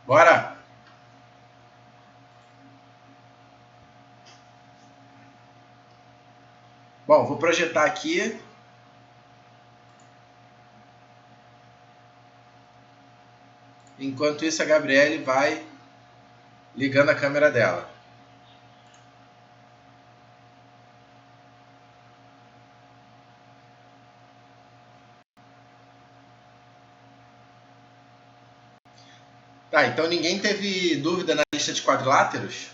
Bora! Bom, vou projetar aqui. Enquanto isso, a Gabriele vai ligando a câmera dela. Tá, então ninguém teve dúvida na lista de quadriláteros?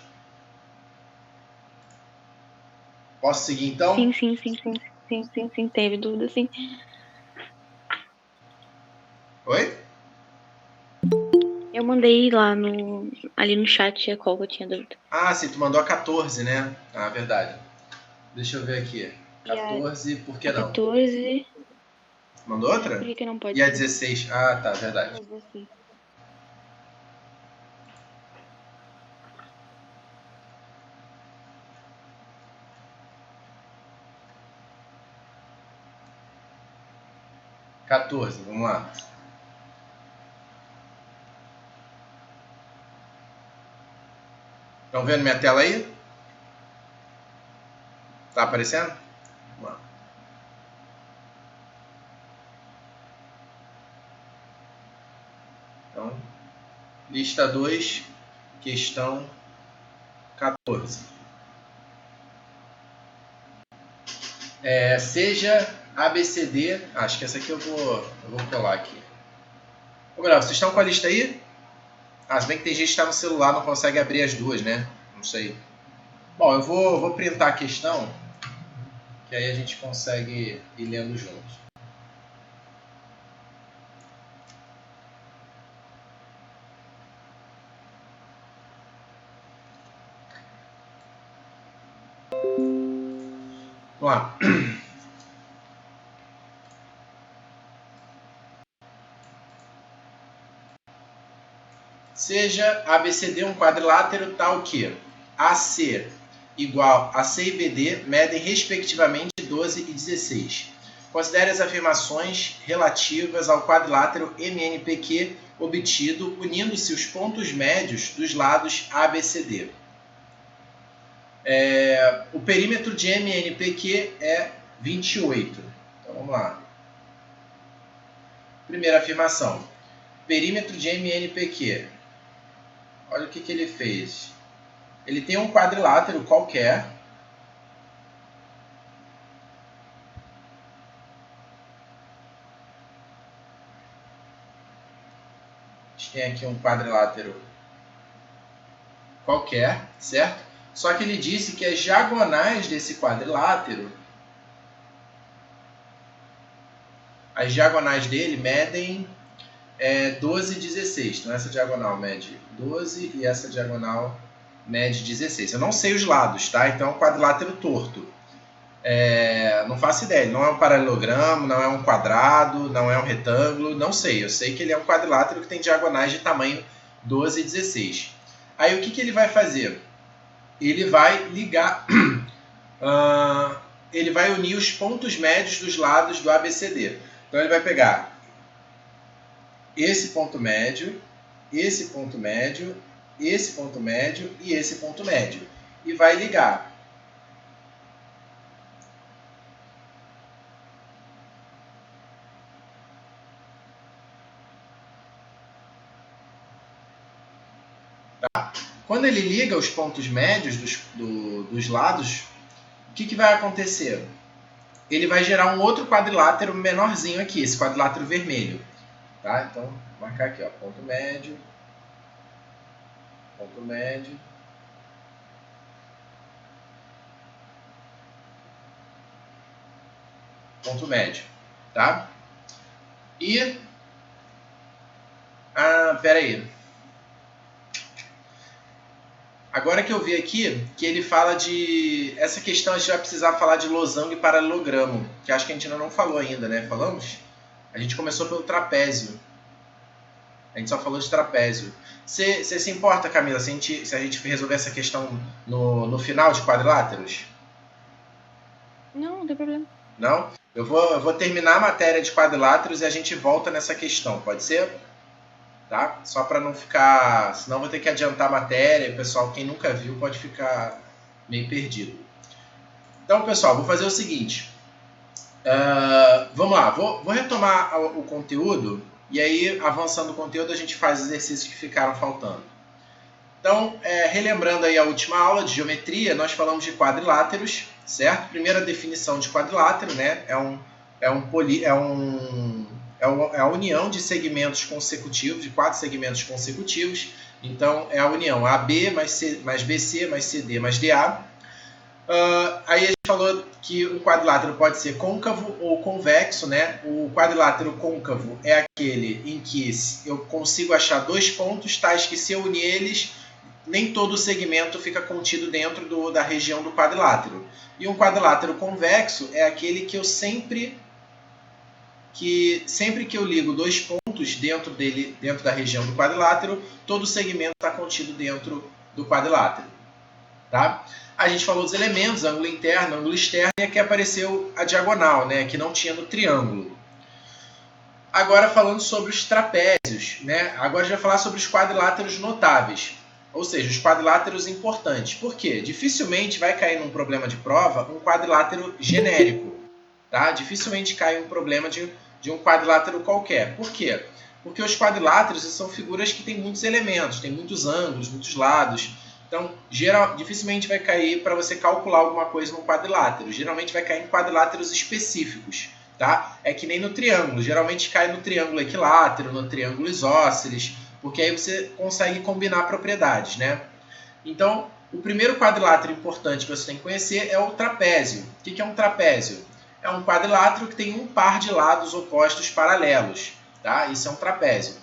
Posso seguir então? Sim, teve dúvida, sim. Oi? Eu mandei lá ali no chat qual que eu tinha dúvida. Ah, sim, tu mandou a 14, né? Ah, verdade. Deixa eu ver aqui. 14, por que a não? 14. Mandou outra? Por que não pode E a ser? 16? Ah, tá, verdade. 16. Quatorze, vamos lá. Estão vendo minha tela aí? Tá aparecendo? Vamos lá. Então, lista 2, questão 14. Seja ABCD. Acho que essa aqui eu vou colar aqui. Ô, Gabriel, vocês estão com a lista aí? Ah, se bem que tem gente que está no celular, não consegue abrir as duas, né? Não sei. Bom, eu vou printar a questão, que aí a gente consegue ir lendo juntos. Vamos lá. Seja ABCD um quadrilátero tal que AC igual a C e BD medem respectivamente 12 e 16. Considere as afirmações relativas ao quadrilátero MNPq obtido unindo-se os pontos médios dos lados ABCD. O perímetro de MNPq é 28. Então vamos lá. Primeira afirmação. Perímetro de MNPq. Olha o que ele fez. Ele tem um quadrilátero qualquer. A gente tem aqui um quadrilátero qualquer, certo? Só que ele disse que as diagonais desse quadrilátero, as diagonais dele medem 12 e 16. Então essa diagonal mede 12 e essa diagonal mede 16. Eu não sei os lados, tá? Então é um quadrilátero torto. Não faço ideia. Não é um paralelogramo, não é um quadrado, não é um retângulo, não sei. Eu sei que ele é um quadrilátero que tem diagonais de tamanho 12 e 16. Aí o que ele vai fazer? Ele vai ligar, ele vai unir os pontos médios dos lados do ABCD. Então ele vai pegar esse ponto médio, esse ponto médio, esse ponto médio e esse ponto médio. E vai ligar. Tá? Quando ele liga os pontos médios dos lados, o que vai acontecer? Ele vai gerar um outro quadrilátero menorzinho aqui, esse quadrilátero vermelho. Tá? Então, vou marcar aqui, ó, ponto médio, ponto médio, ponto médio. Tá? E... pera aí. Agora que eu vi aqui, que ele fala de... Essa questão a gente vai precisar falar de losango e paralelogramo, que acho que a gente ainda não falou ainda, né? Falamos? A gente começou pelo trapézio. A gente só falou de trapézio. Você se importa, Camila, se a gente resolver essa questão no final de quadriláteros? Não tem problema. Não? Eu vou terminar a matéria de quadriláteros e a gente volta nessa questão, pode ser? tá? Só para não ficar... Senão vou ter que adiantar a matéria, e o pessoal, quem nunca viu, pode ficar meio perdido. Então, pessoal, vou fazer o seguinte. Vamos lá, vou retomar o conteúdo, e aí, avançando o conteúdo, a gente faz os exercícios que ficaram faltando. Então, relembrando aí a última aula de geometria, nós falamos de quadriláteros, certo? Primeira definição de quadrilátero, né? É a união de segmentos consecutivos, de 4 segmentos consecutivos. Então, é a união AB mais BC mais CD mais DA. Aí a gente falou que o quadrilátero pode ser côncavo ou convexo, né? O quadrilátero côncavo é aquele em que eu consigo achar 2 pontos tais que, se eu unir eles, nem todo o segmento fica contido dentro da região do quadrilátero. E um quadrilátero convexo é aquele que sempre que eu ligo 2 pontos dentro da região do quadrilátero, todo o segmento está contido dentro do quadrilátero. Tá? A gente falou dos elementos, ângulo interno, ângulo externo, e aqui apareceu a diagonal, né, que não tinha no triângulo. Agora falando sobre os trapézios, né? Agora a gente vai falar sobre os quadriláteros notáveis, ou seja, os quadriláteros importantes. Por quê? Dificilmente vai cair num problema de prova um quadrilátero genérico. Tá? Dificilmente cai um problema de um quadrilátero qualquer. Por quê? Porque os quadriláteros são figuras que têm muitos elementos, têm muitos ângulos, muitos lados. Então, dificilmente vai cair para você calcular alguma coisa num quadrilátero. Geralmente vai cair em quadriláteros específicos. Tá? É que nem no triângulo. Geralmente cai no triângulo equilátero, no triângulo isósceles, porque aí você consegue combinar propriedades, né? Então, o primeiro quadrilátero importante que você tem que conhecer é o trapézio. O que é um trapézio? É um quadrilátero que tem um par de lados opostos paralelos. Tá? Isso é um trapézio.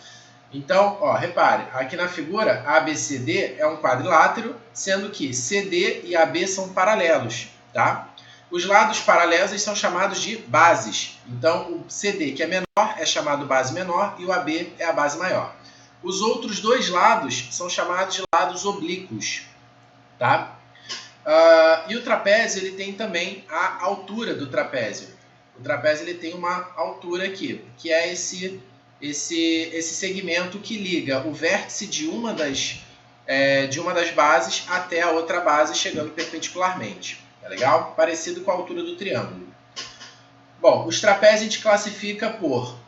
Então, repare, aqui na figura, ABCD é um quadrilátero, sendo que CD e AB são paralelos. Tá? Os lados paralelos são chamados de bases. Então, o CD, que é menor, é chamado base menor, e o AB é a base maior. Os outros 2 lados são chamados de lados oblíquos. Tá? E o trapézio ele tem também a altura do trapézio. O trapézio ele tem uma altura aqui, que é esse segmento que liga o vértice de uma das bases até a outra base, chegando perpendicularmente. Tá legal? Parecido com a altura do triângulo. Bom, os trapézios a gente classifica por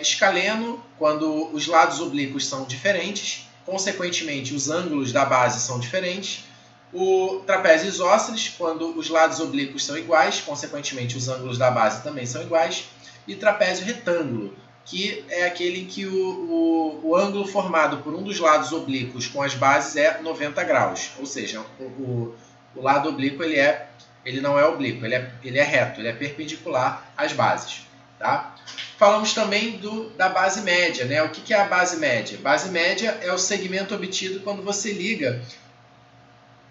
escaleno, quando os lados oblíquos são diferentes, consequentemente os ângulos da base são diferentes. O trapézio isósceles, quando os lados oblíquos são iguais, consequentemente os ângulos da base também são iguais. E trapézio retângulo, que é aquele em que o ângulo formado por um dos lados oblíquos com as bases é 90 graus. Ou seja, o lado oblíquo ele não é oblíquo, ele é reto, ele é perpendicular às bases. Tá? Falamos também da base média. Né? O que é a base média? Base média é o segmento obtido quando você liga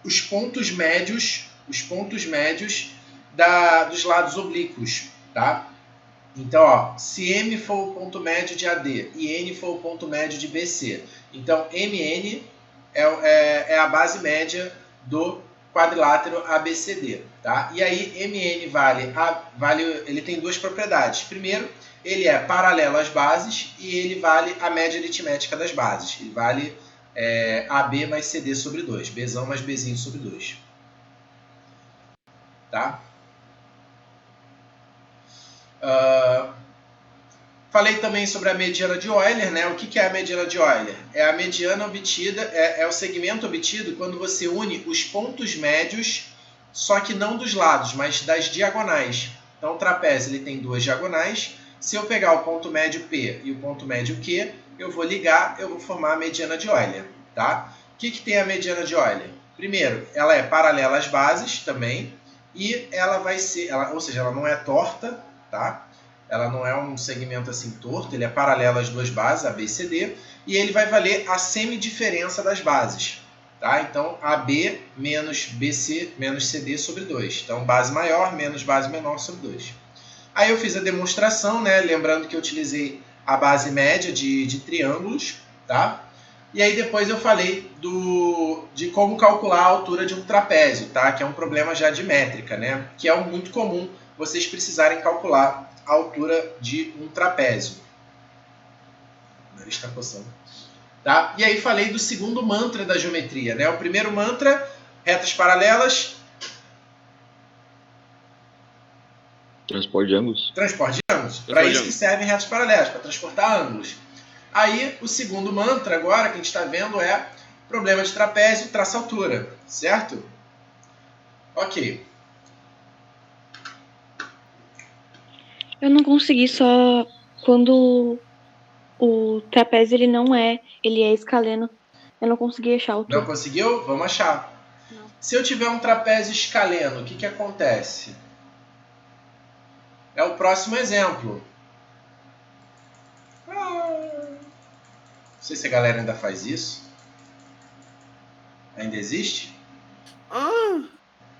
os pontos médios dos lados oblíquos. Tá? Então, se M for o ponto médio de AD e N for o ponto médio de BC, então MN é a base média do quadrilátero ABCD. Tá? E aí MN ele tem 2 propriedades. Primeiro, ele é paralelo às bases e ele vale a média aritmética das bases. Ele vale AB mais CD sobre 2, Bzão mais Bzinho sobre 2. Tá? Falei também sobre a mediana de Euler. Né? O que é a mediana de Euler? É a mediana obtida, é o segmento obtido quando você une os pontos médios, só que não dos lados, mas das diagonais. Então, o trapézio ele tem 2 diagonais. Se eu pegar o ponto médio P e o ponto médio Q, eu vou ligar, eu vou formar a mediana de Euler. Tá? O que tem a mediana de Euler? Primeiro, ela é paralela às bases também, e ela vai ser, ou seja, ela não é torta, tá? Ela não é um segmento assim torto, ele é paralelo às 2 bases, AB e CD, e ele vai valer a semidiferença das bases. Tá? Então, AB menos BC menos CD sobre 2. Então, base maior menos base menor sobre 2. Aí eu fiz a demonstração, né? Lembrando que eu utilizei a base média de triângulos. Tá? E aí depois eu falei de como calcular a altura de um trapézio, tá? Que é um problema já de métrica, né? Que é muito comum vocês precisarem calcular a altura de um trapézio. nariz está coçando. Tá? E aí falei do segundo mantra da geometria, né? O primeiro mantra, retas paralelas. Transporte de ângulos. Transporte de ângulos. Para isso que servem retas paralelas, para transportar ângulos. Aí o segundo mantra agora que a gente está vendo é problema de trapézio, traça altura, certo? Ok. Eu não consegui só quando o trapézio ele é escaleno. Eu não consegui achar a altura. Não conseguiu? Vamos achar. Não. Se eu tiver um trapézio escaleno, o que acontece? É o próximo exemplo. Não sei se a galera ainda faz isso. Ainda existe?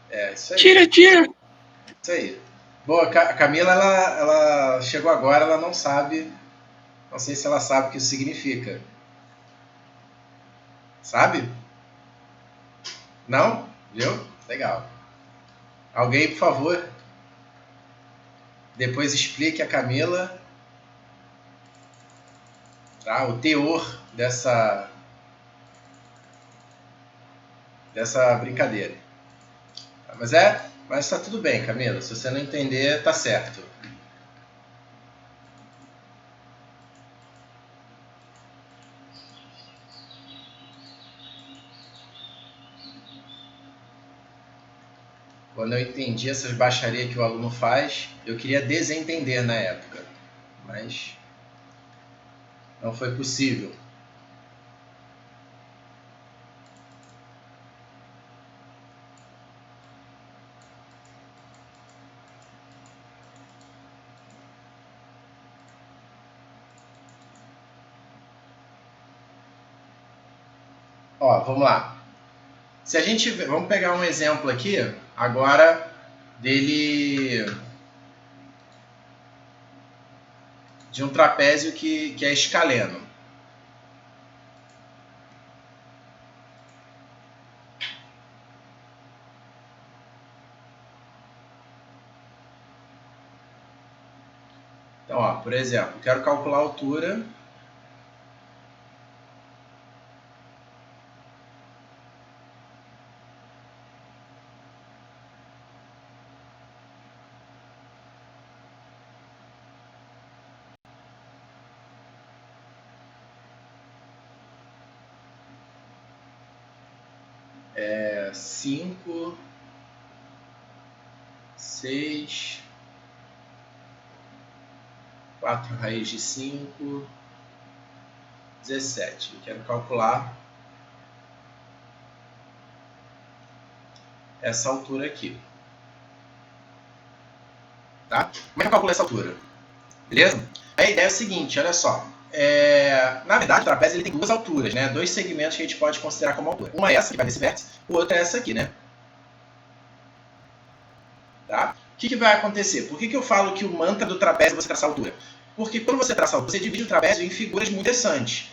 É, isso aí. Tira! Isso aí. Boa, a Camila, ela chegou agora, ela não sabe. Não sei se ela sabe o que isso significa. Sabe? Não? Viu? Legal. Alguém, por favor, depois explique a Camila, tá? O teor dessa brincadeira. Mas tá tudo bem, Camila. Se você não entender, tá certo. Quando eu entendi essas baixarias que o aluno faz, eu queria desentender na época, mas não foi possível. Ó, vamos lá. Se a gente, vamos pegar um exemplo aqui, agora de um trapézio que é escaleno. Então, ó, por exemplo, quero calcular a altura. É 5, 6, 4 raiz de 5, 17. Eu quero calcular essa altura aqui. Tá? Como é que eu calculo essa altura? Beleza? A ideia é o seguinte, olha só. Na verdade, o trapézio ele tem duas alturas, né? Dois segmentos que a gente pode considerar como altura. Uma é essa, que vai nesse vértice, o outro é essa aqui, né? Tá? O que vai acontecer? Por que eu falo que o mantra do trapézio é você traçar a altura? Porque quando você traça a altura, você divide o trapézio em figuras muito interessantes.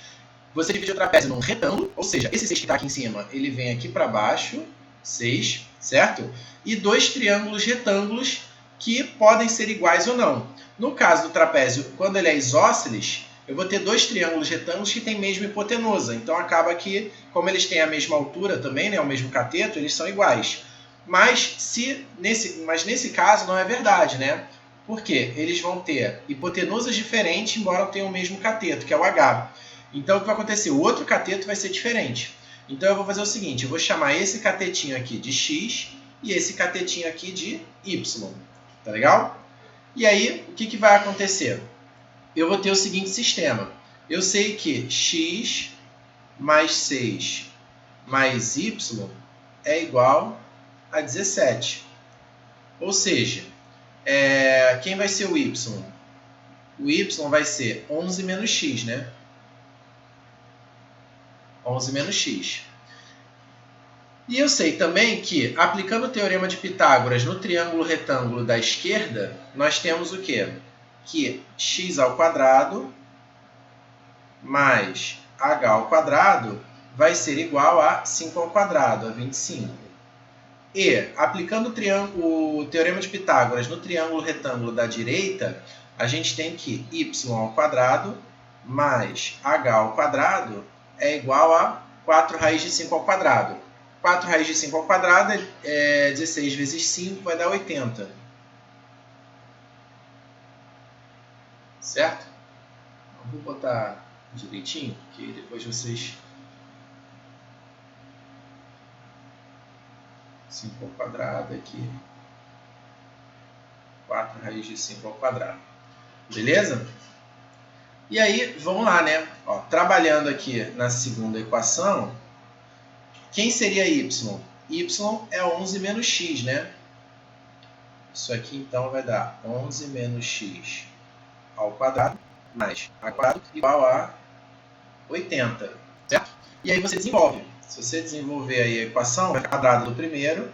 Você divide o trapézio num retângulo, ou seja, esse 6 que está aqui em cima, ele vem aqui para baixo, 6, certo? E dois triângulos retângulos que podem ser iguais ou não. No caso do trapézio, quando ele é isósceles, eu vou ter dois triângulos retângulos que têm mesma hipotenusa. Então acaba que, como eles têm a mesma altura também, né, o mesmo cateto, eles são iguais. Mas nesse caso não é verdade, né? Porque eles vão ter hipotenusas diferentes, embora tenham o mesmo cateto, que é o H. Então o que vai acontecer? O outro cateto vai ser diferente. Então eu vou fazer o seguinte, eu vou chamar esse catetinho aqui de X e esse catetinho aqui de Y. Tá legal? E aí, o que vai acontecer? Eu vou ter o seguinte sistema. Eu sei que X mais 6 mais Y é igual a 17. Ou seja, quem vai ser o Y? O Y vai ser 11 menos X, né? 11 menos X. E eu sei também que, aplicando o teorema de Pitágoras no triângulo retângulo da esquerda, nós temos o quê? Que x ao quadrado mais h ao quadrado vai ser igual a 5 ao quadrado, a 25. E, aplicando o teorema de Pitágoras no triângulo retângulo da direita, a gente tem que y ao quadrado mais h ao quadrado é igual a 4 raiz de 5 ao quadrado. 4 raiz de 5 ao quadrado é 16 vezes 5, vai dar 80. Certo? Então, vou botar direitinho, que depois vocês... 5 ao quadrado aqui. 4 raiz de 5 ao quadrado. Beleza? E aí, vamos lá, né? Ó, trabalhando aqui na segunda equação, quem seria y? Y é 11 menos x, né? Isso aqui, então, vai dar 11 menos x ao quadrado mais a quadrado igual a 80, certo? E aí você desenvolve. Se você desenvolver aí a equação, vai ficar quadrado do primeiro,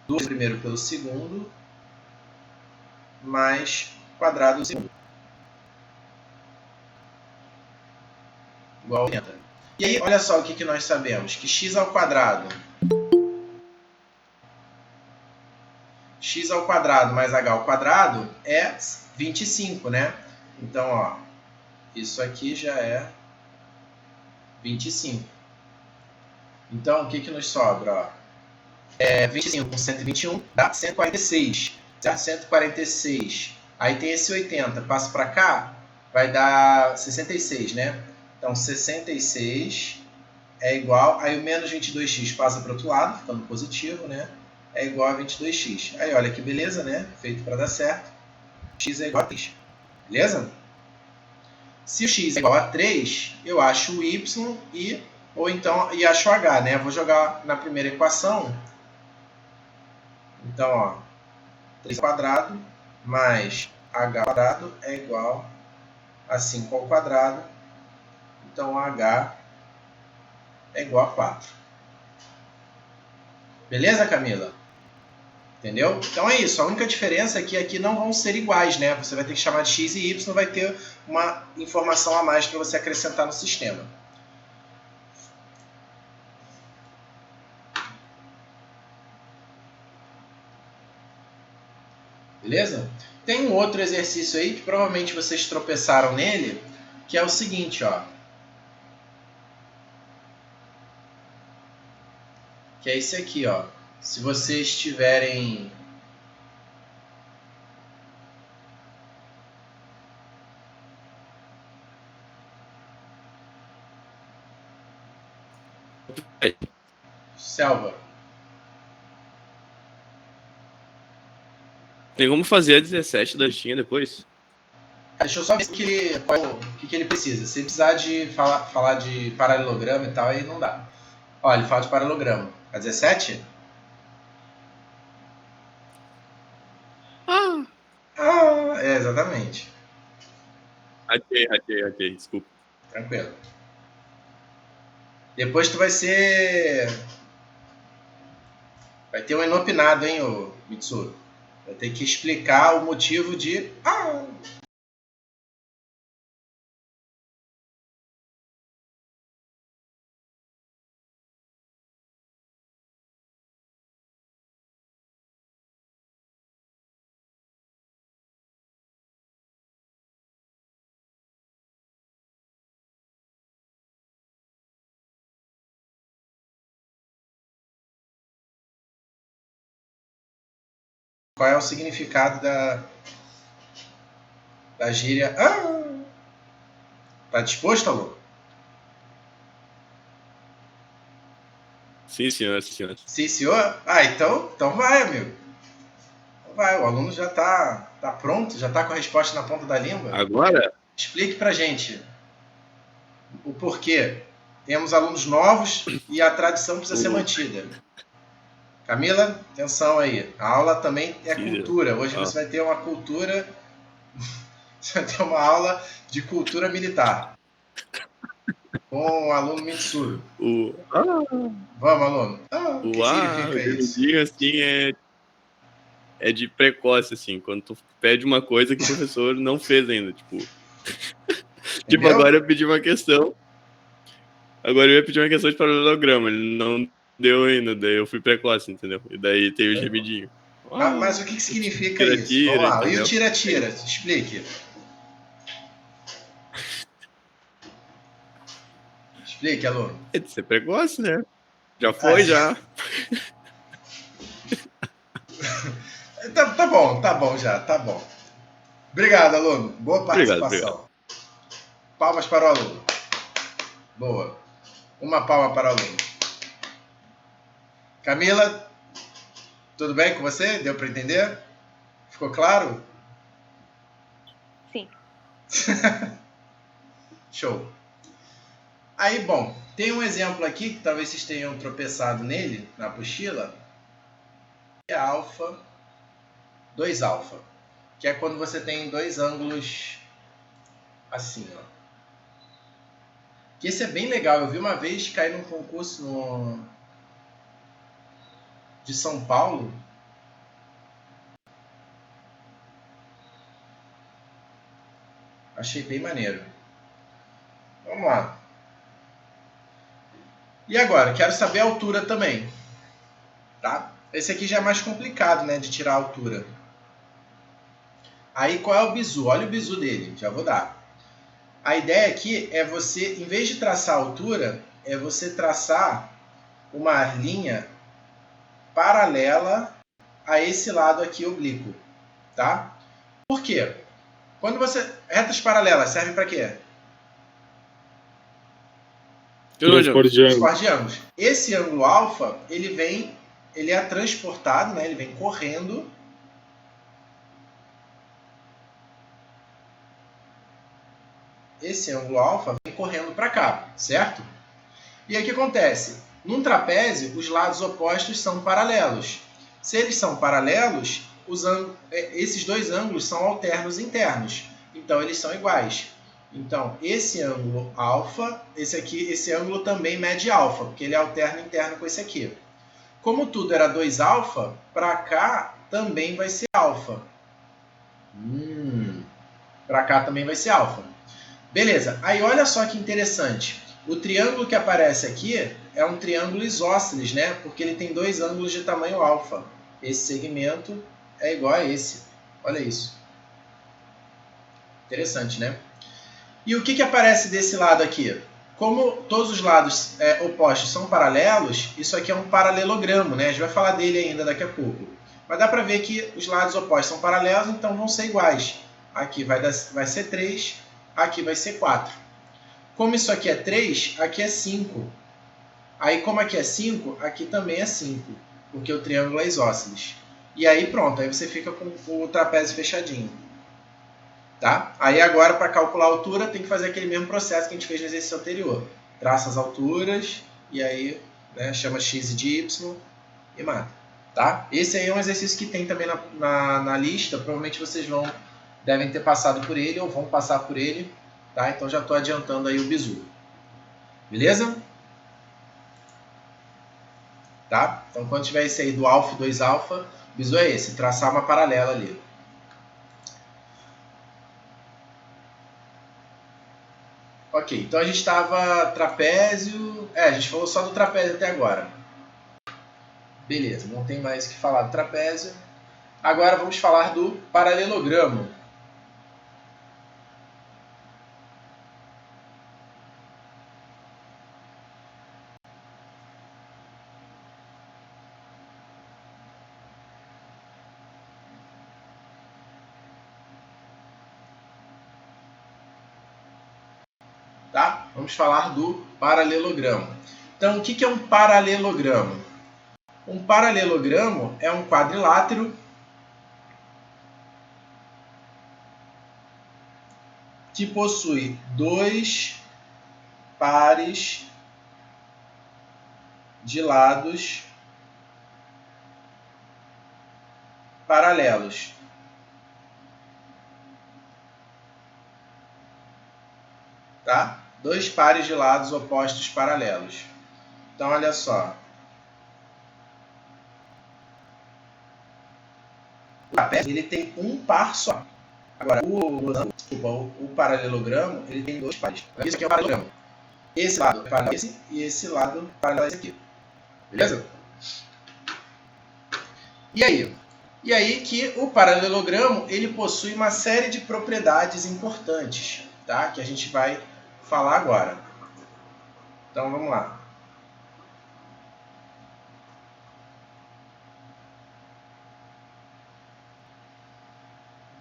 do primeiro pelo segundo, mais quadrado do segundo. Igual a 80. E aí, olha só o que nós sabemos. Que x ao quadrado mais h ao quadrado é 25, né? Então, ó, isso aqui já é 25. Então, o que nos sobra? Ó? 25 com 121 dá 146. Certo? 146. Aí tem esse 80. Passa para cá, vai dar 66, né? Então, 66 é igual... Aí o menos 22x passa para o outro lado, ficando positivo, né? É igual a 22x. Aí, olha que beleza, né? Feito para dar certo. X é igual a 3. Beleza? Se o x é igual a 3, eu acho o y e acho o h, né? Vou jogar na primeira equação. Então, ó, 3 ao quadrado mais h ao quadrado é igual a 5 ao quadrado. Então, h é igual a 4. Beleza, Camila? Entendeu? Então é isso. A única diferença é que aqui não vão ser iguais, né? Você vai ter que chamar de x e y, vai ter uma informação a mais para você acrescentar no sistema. Beleza? Tem um outro exercício aí que provavelmente vocês tropeçaram nele, que é o seguinte, ó. Que é esse aqui, ó. Se vocês tiverem... Selva. Tem como fazer a 17 da listinha depois? Deixa eu só ver o que ele precisa. Se precisar de falar de paralelogramo e tal, aí não dá. Ó, ele fala de paralelogramo. A 17? Exatamente. Ratei, desculpa. Tranquilo. Depois tu vai ser... Vai ter um inopinado, hein, ô Mitsuru? Vai ter que explicar o motivo de... Qual é o significado da gíria... Tá disposto, Alô? Sim, senhor, sim, senhor. Sim, senhor? Então vai, amigo. Então vai, o aluno já tá pronto, já tá com a resposta na ponta da língua. Agora? Explique pra gente o porquê. Temos alunos novos e a tradição precisa ser mantida. Camila, atenção aí. A aula também é cultura. Hoje você vai ter uma cultura... Você vai ter uma aula de cultura militar. Com o aluno Mitsuru. Vamos, aluno. O que significa isso? Assim, é de precoce, assim. Quando tu pede uma coisa que o professor não fez ainda, tipo... Tipo, agora eu pedi uma questão. Agora eu ia pedir uma questão de paralelogramo. Ele não deu ainda, daí eu fui precoce, entendeu? E daí tem o gemidinho. Mas o que significa isso? Vamos lá. E o tira-tira? Explique. Explique, aluno. É de ser precoce, né? Já foi, já. Tá bom já, tá bom. Obrigado, aluno. Boa participação. Obrigado. Palmas para o aluno. Boa. Uma palma para o aluno. Camila, tudo bem com você? Deu para entender? Ficou claro? Sim. Show. Aí, bom, tem um exemplo aqui que talvez vocês tenham tropeçado nele, na apostila. É alfa, 2 alfa. Que é quando você tem dois ângulos assim, ó. Que esse é bem legal. Eu vi uma vez cair num concurso de São Paulo. Achei bem maneiro. Vamos lá. E agora, quero saber a altura também. Tá? Esse aqui já é mais complicado, né, de tirar a altura. Aí, qual é o bizu? Olha o bizu dele, já vou dar. A ideia aqui é você, em vez de traçar a altura, é você traçar uma linha paralela a esse lado aqui oblíquo, tá? Por quê? Quando você... Retas paralelas servem para quê? Transporte de ângulo. Transporte de ângulos. Esse ângulo alfa, ele é transportado, né? Ele vem correndo. Esse ângulo alfa vem correndo para cá, certo? E aí o que acontece? Num trapézio, os lados opostos são paralelos. Se eles são paralelos, esses dois ângulos são alternos internos. Então, eles são iguais. Então, esse ângulo alfa, esse ângulo também mede alfa, porque ele é alterno interno com esse aqui. Como tudo era 2 alfa, para cá também vai ser alfa. Para cá também vai ser alfa. Beleza, aí olha só que interessante. O triângulo que aparece aqui é um triângulo isósceles, né? Porque ele tem dois ângulos de tamanho alfa. Esse segmento é igual a esse. Olha isso. Interessante, né? E o que aparece desse lado aqui? Como todos os lados opostos são paralelos, isso aqui é um paralelogramo, né? A gente vai falar dele ainda daqui a pouco. Mas dá para ver que os lados opostos são paralelos, então vão ser iguais. Aqui vai ser 3, aqui vai ser 4. Como isso aqui é 3, aqui é 5. Aí, como aqui é 5, aqui também é 5, porque o triângulo é isósceles. E aí, pronto, aí você fica com o trapézio fechadinho. Tá? Aí, agora, para calcular a altura, tem que fazer aquele mesmo processo que a gente fez no exercício anterior. Traça as alturas, e aí, né, chama x de y e mata. Tá? Esse aí é um exercício que tem também na lista, provavelmente vocês devem ter passado por ele ou vão passar por ele. Tá? Então já estou adiantando aí o bizu. Beleza? Tá? Então quando tiver esse aí do alfa e 2 alfa, o bizu é esse, traçar uma paralela ali. Ok, então a gente estava trapézio... a gente falou só do trapézio até agora. Beleza, não tem mais o que falar do trapézio. Agora vamos falar do paralelogramo. Tá? Vamos falar do paralelogramo. Então, o que é um paralelogramo? Um paralelogramo é um quadrilátero que possui 2 pares de lados paralelos. Tá? 2 pares de lados opostos paralelos. Então, olha só. O trapézio, ele tem um par só. Agora, o paralelogramo, ele tem 2 pares. Isso aqui é o paralelogramo. Esse lado é paralelo a esse e esse lado paralelo a esse aqui. Beleza? E aí que o paralelogramo, ele possui uma série de propriedades importantes, tá? Que a gente vai falar agora. Então, vamos lá.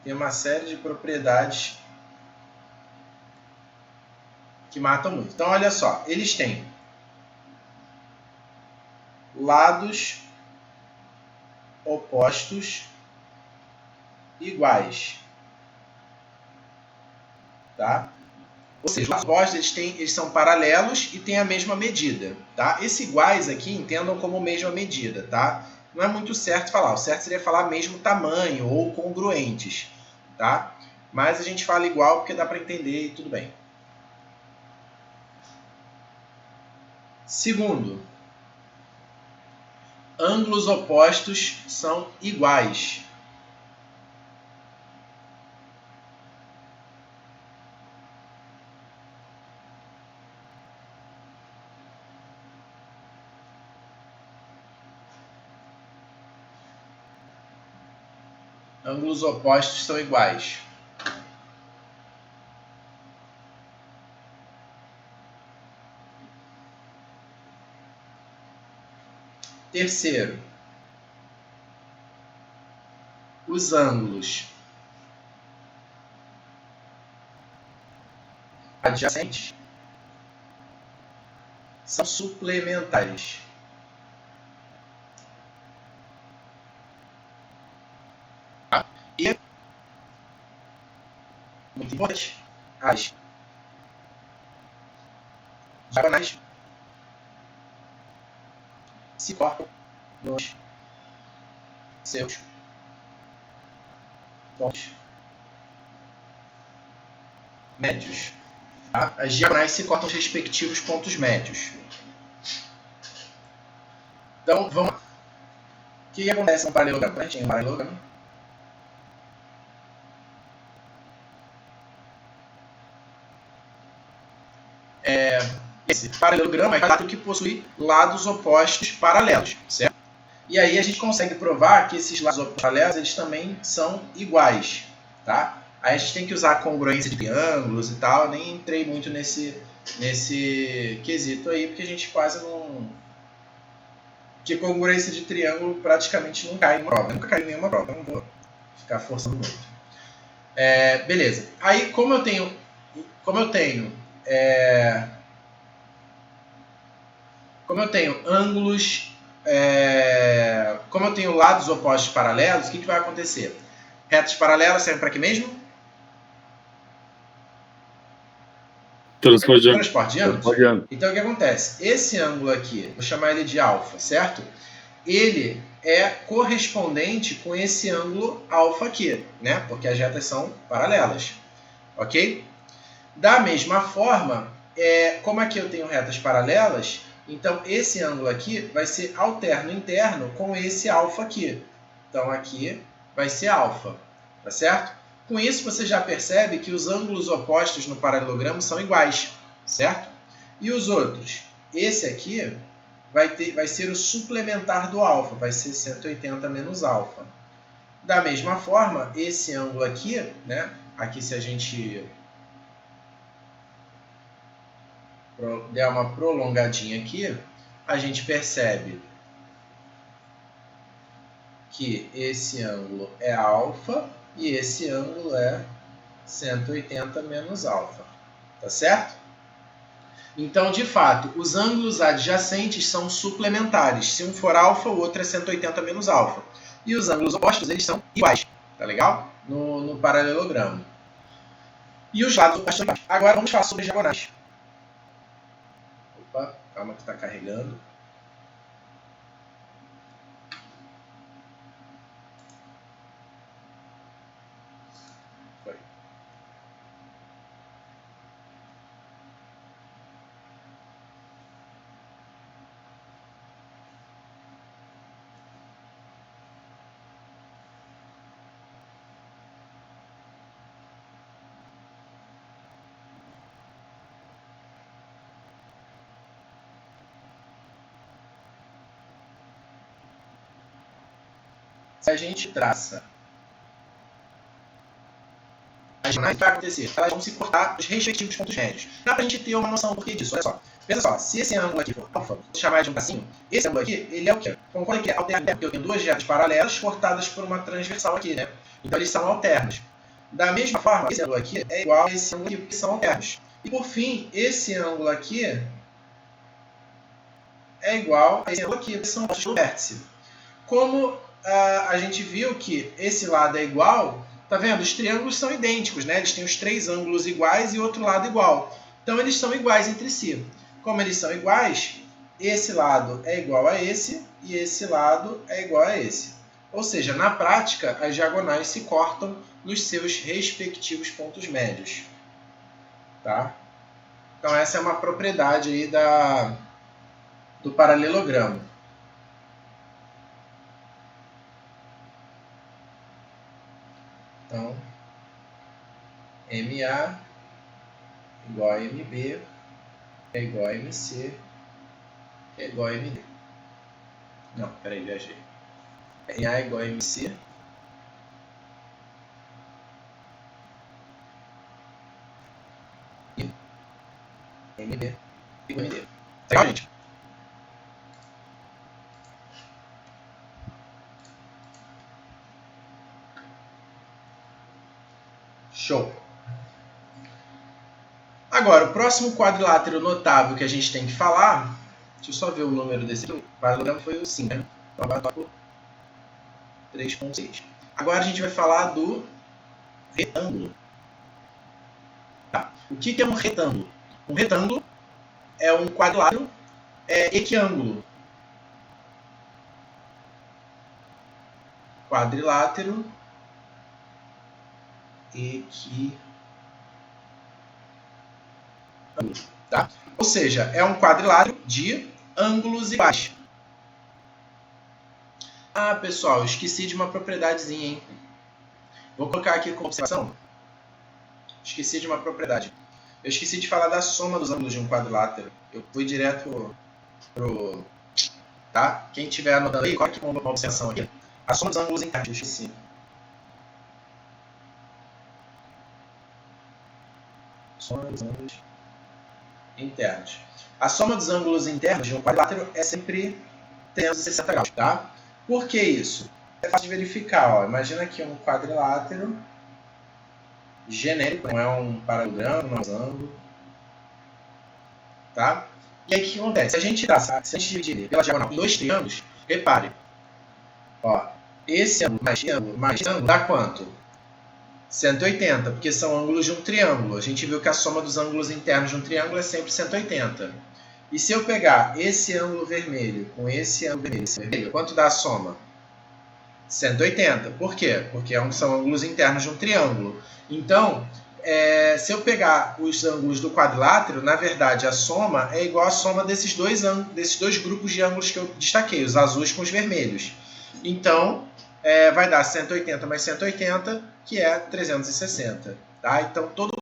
Tem uma série de propriedades que matam muito. Então, olha só. Eles têm lados opostos iguais. Tá? Ou seja, os opostos eles são paralelos e têm a mesma medida. Tá? Esse iguais aqui entendam como mesma medida. Tá? Não é muito certo falar. O certo seria falar mesmo tamanho ou congruentes. Tá? Mas a gente fala igual porque dá para entender e tudo bem. Segundo, ângulos opostos são iguais. Ângulos opostos são iguais. Terceiro, os ângulos adjacentes são suplementares. E, muito importante, as diagonais se cortam nos seus pontos médios. Tá? As diagonais se cortam nos respectivos pontos médios. Então, vamos lá. O que acontece no paralelogramo? A gente tem um paralelogramo. Esse paralelogramo é aquele que possui lados opostos paralelos, certo? E aí a gente consegue provar que esses lados opostos paralelos eles também são iguais, tá? Aí a gente tem que usar a congruência de triângulos e tal. Eu nem entrei muito nesse quesito aí, porque a gente quase não... Porque congruência de triângulo praticamente não cai em uma prova. Eu nunca cai em nenhuma prova, então não vou ficar forçando muito. Beleza. Aí, como eu tenho ângulos, como eu tenho lados opostos paralelos, o que vai acontecer? Retas paralelas servem para quê mesmo? Transporte de ângulos. Então, o que acontece? Esse ângulo aqui, vou chamar ele de alfa, certo? Ele é correspondente com esse ângulo alfa aqui, né? Porque as retas são paralelas, ok? Da mesma forma, como aqui eu tenho retas paralelas, então esse ângulo aqui vai ser alterno interno com esse alfa aqui. Então aqui vai ser alfa, tá certo? Com isso você já percebe que os ângulos opostos no paralelogramo são iguais, certo? E os outros? Esse aqui vai ser o suplementar do alfa, vai ser 180 menos alfa. Da mesma forma, esse ângulo aqui, né? Aqui se a gente der uma prolongadinha aqui, a gente percebe que esse ângulo é alfa e esse ângulo é 180 menos alfa. Tá certo? Então, de fato, os ângulos adjacentes são suplementares. Se um for alfa, o outro é 180 menos alfa. E os ângulos opostos, eles são iguais. Tá legal? No paralelogramo. E os lados opostos são iguais. Agora vamos falar sobre as diagonais. Opa, calma que está carregando. Foi. Se a gente traça as diagonais, o que vai acontecer? Elas vão se cortar os respectivos pontos médios. Dá pra gente ter uma noção do porquê disso, olha só. Pensa só, se esse ângulo aqui for alfa, vou chamar de um tracinho, esse ângulo aqui, ele é o quê? Concorda que é alterno, porque eu tenho duas retas paralelas cortadas por uma transversal aqui, né? Então eles são alternos. Da mesma forma, esse ângulo aqui é igual a esse ângulo aqui, porque são alternos. E por fim, esse ângulo aqui é igual a esse ângulo aqui, que são pontos do vértice. Como a gente viu que esse lado é igual, tá vendo? Os triângulos são idênticos, né? Eles têm os três ângulos iguais e o outro lado igual. Então eles são iguais entre si. Como eles são iguais, esse lado é igual a esse e esse lado é igual a esse. Ou seja, na prática, as diagonais se cortam nos seus respectivos pontos médios. Tá? Então essa é uma propriedade aí do paralelogramo. Então, MA igual a MB é igual a MC é igual a MD. Não, peraí, viajei. MA é igual a MC e MD igual a MD. Legal, gente? Show! Agora, o próximo quadrilátero notável que a gente tem que falar, deixa eu só ver o número desse aqui, o paralelogramo foi o 5, né? Então agora toco 3.6. Agora a gente vai falar do retângulo. Tá? O que é um retângulo? Um retângulo é um quadrilátero equiângulo. Quadrilátero equiângulo. Tá? Ou seja, é um quadrilátero de ângulos iguais. Ah, pessoal, eu esqueci de uma propriedadezinha, hein? Vou colocar aqui como observação. Esqueci de uma propriedade. Eu esqueci de falar da soma dos ângulos de um quadrilátero. Eu fui direto pro... Tá? Quem estiver anotando aí, coloque como uma observação aqui. A soma dos ângulos internos, eu esqueci. Soma dos ângulos internos. A soma dos ângulos internos de um quadrilátero é sempre 360 graus, tá? Por que isso? É fácil de verificar, ó. Imagina aqui um quadrilátero genérico, não é um paralelogramo, não é um ângulo, tá? E aí o que acontece? Se a gente dividir pela diagonal em dois triângulos, repare, ó, esse ângulo mais esse ângulo dá quanto? 180, porque são ângulos de um triângulo. A gente viu que a soma dos ângulos internos de um triângulo é sempre 180. E se eu pegar esse ângulo vermelho com esse ângulo vermelho, quanto dá a soma? 180. Por quê? Porque são ângulos internos de um triângulo. Então, se eu pegar os ângulos do quadrilátero, na verdade, a soma é igual à soma desses dois grupos de ângulos que eu destaquei, os azuis com os vermelhos. Então, vai dar 180 mais 180, que é 360. Tá? Então, todo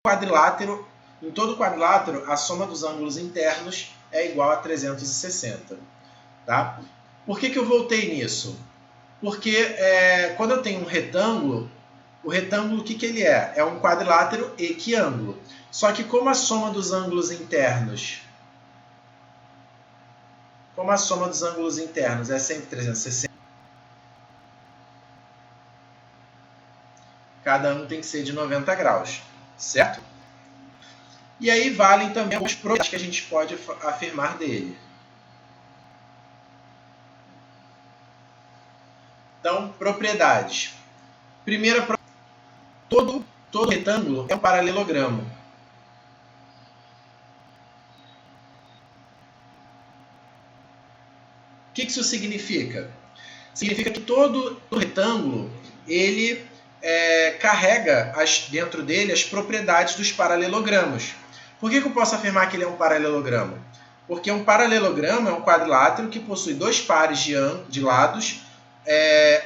quadrilátero, a soma dos ângulos internos é igual a 360. Tá? Por que eu voltei nisso? Porque quando eu tenho um retângulo, o retângulo o que ele é? É um quadrilátero equiângulo. Só que como a soma dos ângulos internos é sempre 360, cada ângulo tem que ser de 90 graus, certo? E aí valem também algumas propriedades que a gente pode afirmar dele. Então, propriedades. Primeira propriedade, todo retângulo é um paralelogramo. O que isso significa? Significa que todo retângulo ele carrega dentro dele as propriedades dos paralelogramos. Por que eu posso afirmar que ele é um paralelogramo? Porque um paralelogramo é um quadrilátero que possui dois pares de lados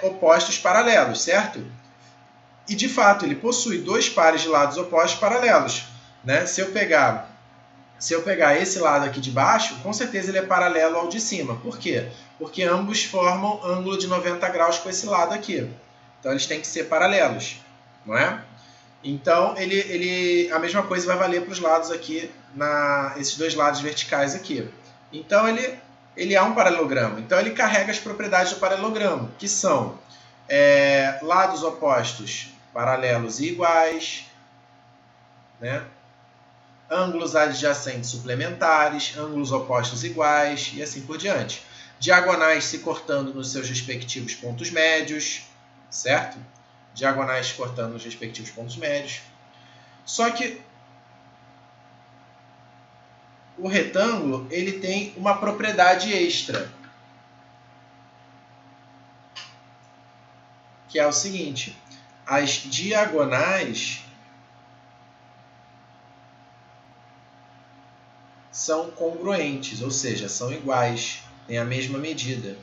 opostos paralelos, certo? E, de fato, ele possui dois pares de lados opostos paralelos. Né? Se eu pegar esse lado aqui de baixo, com certeza ele é paralelo ao de cima. Por quê? Porque ambos formam ângulo de 90 graus com esse lado aqui. Então, eles têm que ser paralelos, não é? Então, a mesma coisa vai valer para os lados aqui, esses dois lados verticais aqui. Então, ele é um paralelogramo. Então, ele carrega as propriedades do paralelogramo, que são lados opostos paralelos e iguais, né? Ângulos adjacentes suplementares, ângulos opostos iguais e assim por diante. Diagonais se cortando nos seus respectivos pontos médios, certo? Diagonais cortando nos respectivos pontos médios. Só que o retângulo ele tem uma propriedade extra, que é o seguinte: as diagonais são congruentes, ou seja, são iguais, têm a mesma medida.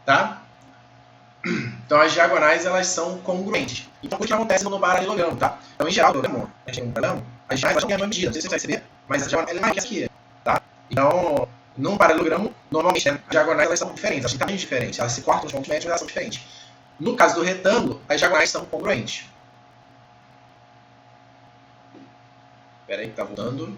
Tá? Então, as diagonais elas são congruentes. Então, o que acontece no paralelogramo, tá? Então, em geral, a gente tem um paralelo, as diagonais têm a mesma medida. Não sei se você vai perceber, mas a diagonal é mais que aqui, tá? Então, num paralelogramo, normalmente, as diagonais elas são diferentes, elas têm tamanhos diferentes, elas se cortam nos pontos médios, mas elas são diferentes. No caso do retângulo, as diagonais são congruentes. Espera aí que tá voltando.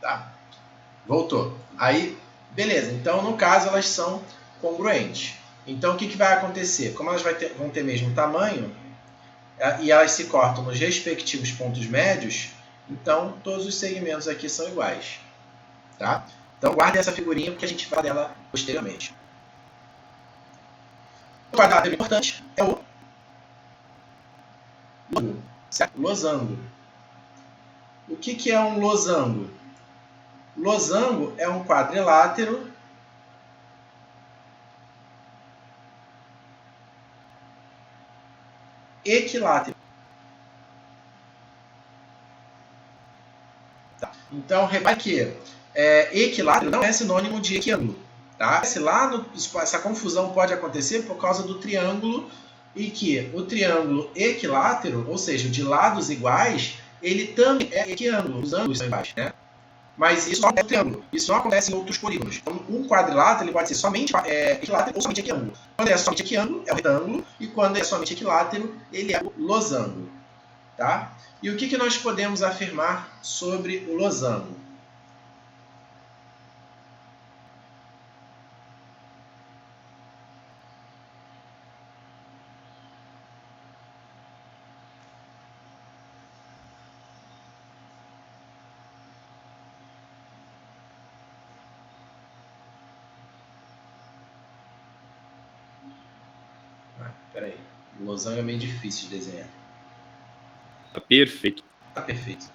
Tá? Voltou. Aí, beleza. Então, no caso, elas são congruentes. Então, o que vai acontecer? Como elas vão ter mesmo tamanho, e elas se cortam nos respectivos pontos médios, então todos os segmentos aqui são iguais. Tá? Então, guardem essa figurinha porque a gente vai falar dela posteriormente. O quadrilátero importante é o losango. O que é um losango? Losango é um quadrilátero equilátero. Tá. Então, repare que equilátero não é sinônimo de equiângulo. Tá? Essa confusão pode acontecer por causa do triângulo, e que o triângulo equilátero, ou seja, de lados iguais, ele também é equiângulo, os ângulos são iguais, né? Mas isso só é um triângulo, isso não acontece em outros polígonos. Então, um quadrilátero ele pode ser somente equilátero ou somente equiângulo. Quando é somente equiângulo, é o retângulo, e quando é somente equilátero, ele é o losango. Tá? E o que nós podemos afirmar sobre o losango? Pera aí. Losango é meio difícil de desenhar. Tá perfeito. Tá perfeito.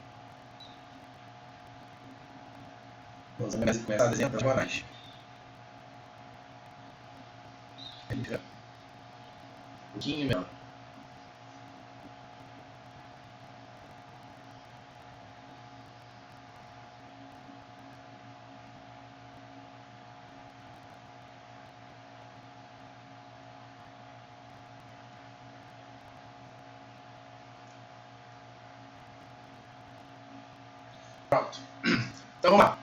Losango vai começar a desenhar diagonais. Um pouquinho mesmo. Pronto. Então vamos lá.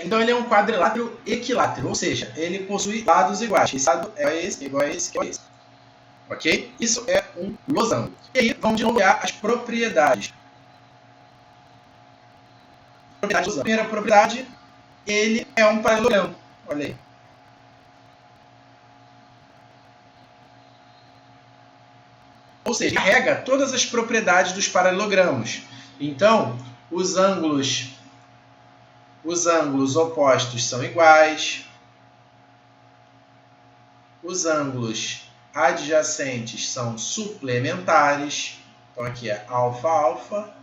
Então ele é um quadrilátero equilátero, ou seja, ele possui lados iguais. Esse lado é esse, igual a esse, igual a esse. Ok? Isso é um losango. E aí vamos de novo olhar as propriedades. Primeira propriedade, ele é um paralelogramo. Olha aí. Ou seja, carrega todas as propriedades dos paralelogramos. Então, os ângulos opostos são iguais. Os ângulos adjacentes são suplementares. Então aqui é alfa, alfa,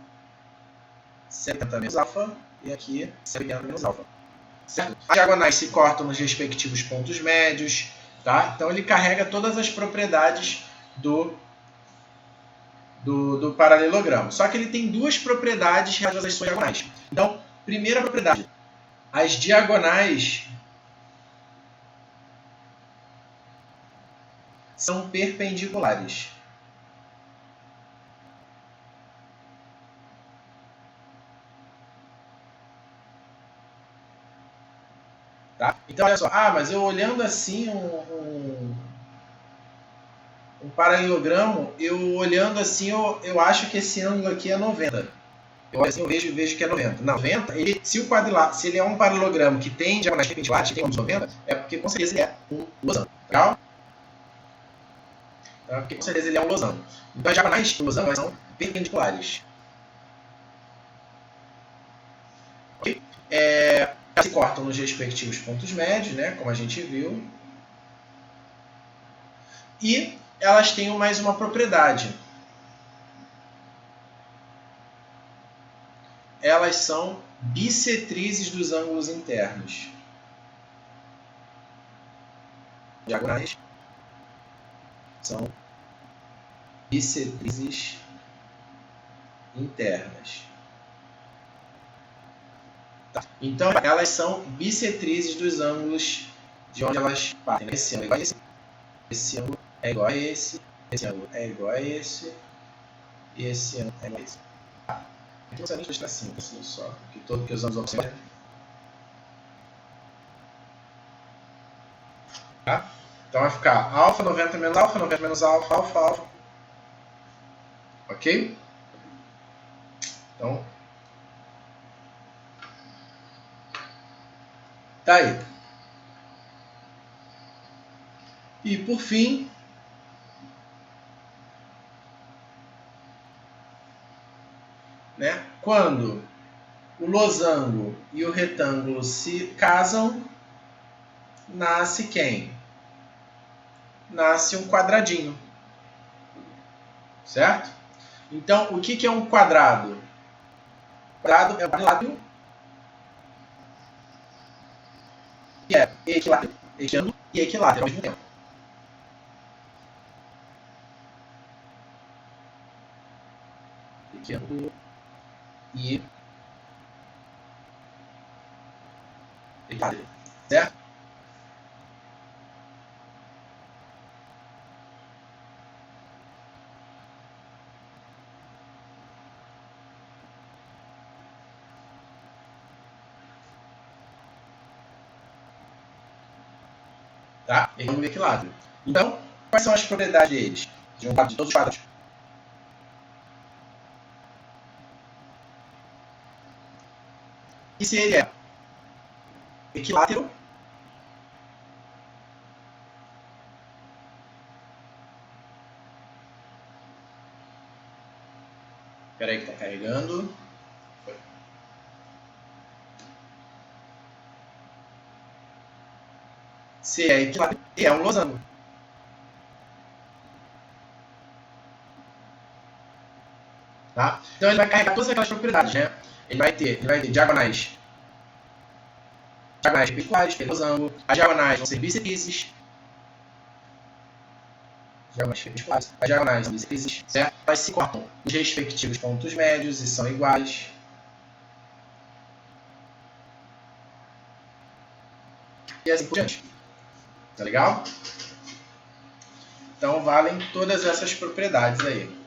70 menos alfa, e aqui 70 menos alfa. Certo? As diagonais se cortam nos respectivos pontos médios. Tá? Então ele carrega todas as propriedades do paralelogramo. Só que ele tem duas propriedades relativas às suas diagonais. Então, primeira propriedade. As diagonais são perpendiculares. Tá? Então, olha só. Mas eu olhando assim um paralelogramo, eu olhando assim, eu acho que esse ângulo aqui é 90. Eu vejo que é 90. 90, se ele é um paralelogramo que tem diagonais perpendiculares, que tem ângulos 90, é porque com certeza ele é um losango. Legal? Porque com certeza ele é um losango. Então as diagonais do losango são perpendiculares. Ok? Elas se cortam nos respectivos pontos médios, né, como a gente viu. E elas têm mais uma propriedade. Elas são bissetrizes dos ângulos internos. Diagonais são bissetrizes internas. Tá. Então, elas são bissetrizes dos ângulos de onde elas partem. Esse ângulo é igual a esse. Esse ângulo é igual a esse. Esse ângulo é igual a esse. E esse ângulo é igual a esse. Tá. Aqui não precisa nem deixar assim só. Porque os ângulos observam. Tá? Então vai ficar alfa 90 menos alfa, 90 menos alfa, alfa, alfa. Ok? Então, tá aí. E por fim, né, quando o losango e o retângulo se casam, nasce quem? Nasce um quadradinho. Certo? Então, o que é um quadrado? O quadrado é um quadrilátero que é equilátero, equiângulo e equilátero ao mesmo tempo. Equiângulo e equilátero. Certo? Tá? Equiângulo e equilátero. Então, quais são as propriedades deles? De todos os quadrados. E se ele é equilátero, espera aí que está carregando. Foi. Se é equilátero, ele é um losango. Tá? Então ele vai carregar todas aquelas propriedades, né? Ele vai ter diagonais perpendiculares, losango. As diagonais vão ser bissetrices. Diagonais perpendiculares. As diagonais são bissetrices, certo? Elas se cortam os respectivos pontos médios e são iguais. E assim por diante. Tá legal? Então valem todas essas propriedades aí.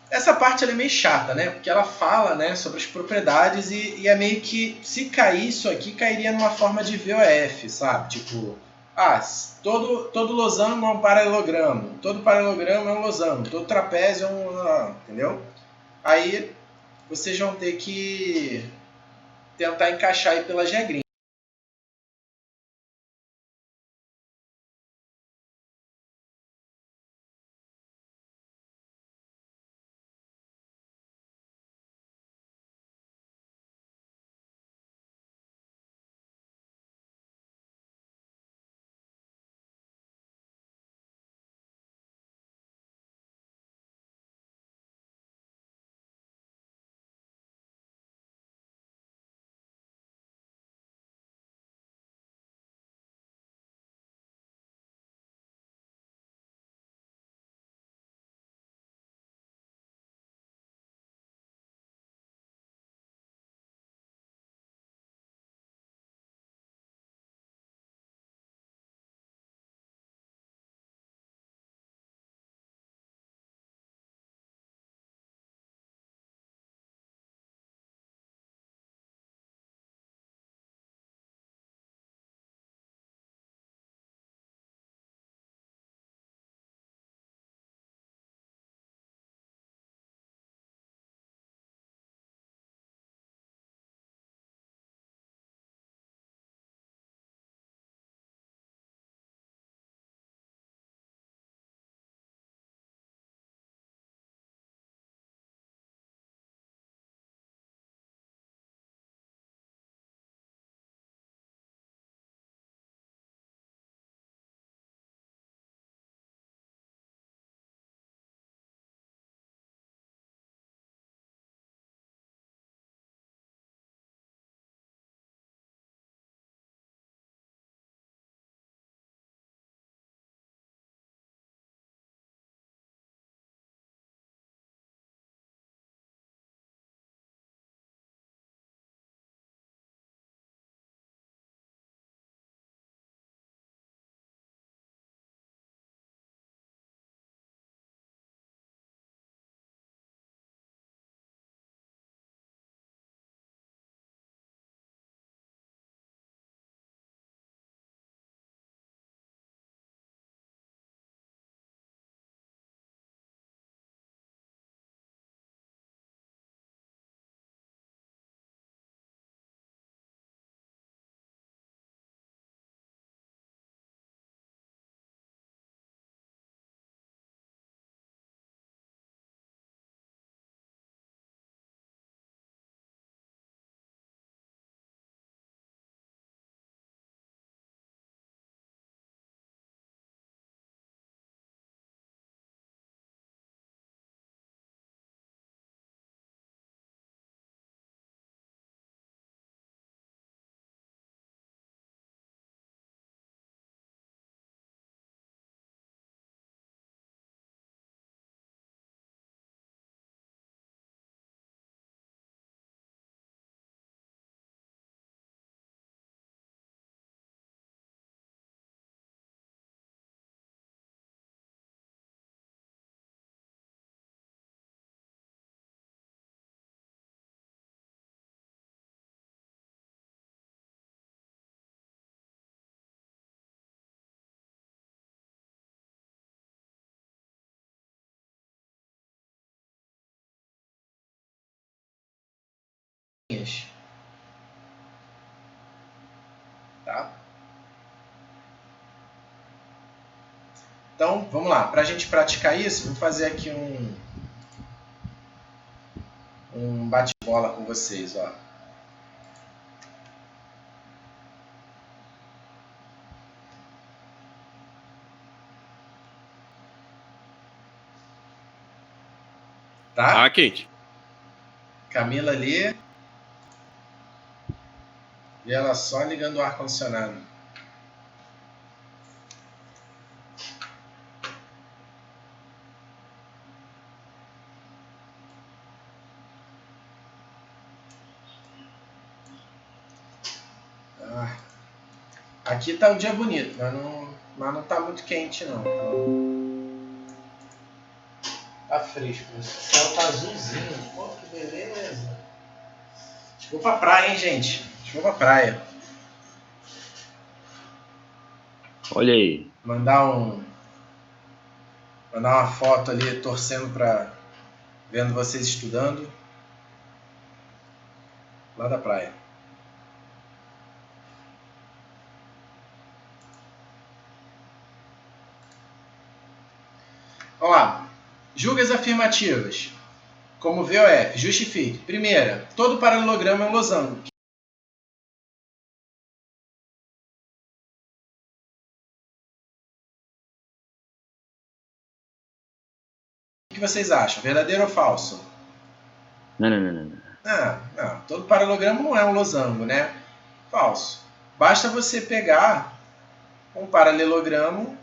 Essa parte ela é meio chata, né? Porque ela fala, né, sobre as propriedades e é meio que, se cair isso aqui, cairia numa forma de VOF, sabe? Tipo, todo losango é um paralelogramo, todo paralelogramo é um losango, todo trapézio é um... entendeu? Aí vocês vão ter que tentar encaixar aí pelas regrinhas. Tá? Então, vamos lá. Para a gente praticar isso, vou fazer aqui um bate-bola com vocês. Ó. Tá? Ah, quente. Camila ali. E ela só ligando o ar-condicionado. Aqui tá um dia bonito, mas não tá muito quente, não. Tá fresco. O céu tá azulzinho. Pô, que beleza. Acho que vou pra praia, hein, gente? Acho que vou pra praia. Olha aí. Mandar uma foto ali, torcendo pra... Vendo vocês estudando. Lá da praia. Vamos lá. Julgue as afirmativas. Como VOF, justifique. Primeira, todo paralelogramo é um losango. O que vocês acham? Verdadeiro ou falso? Não. Não. Todo paralelogramo não é um losango, né? Falso. Basta você pegar um paralelogramo.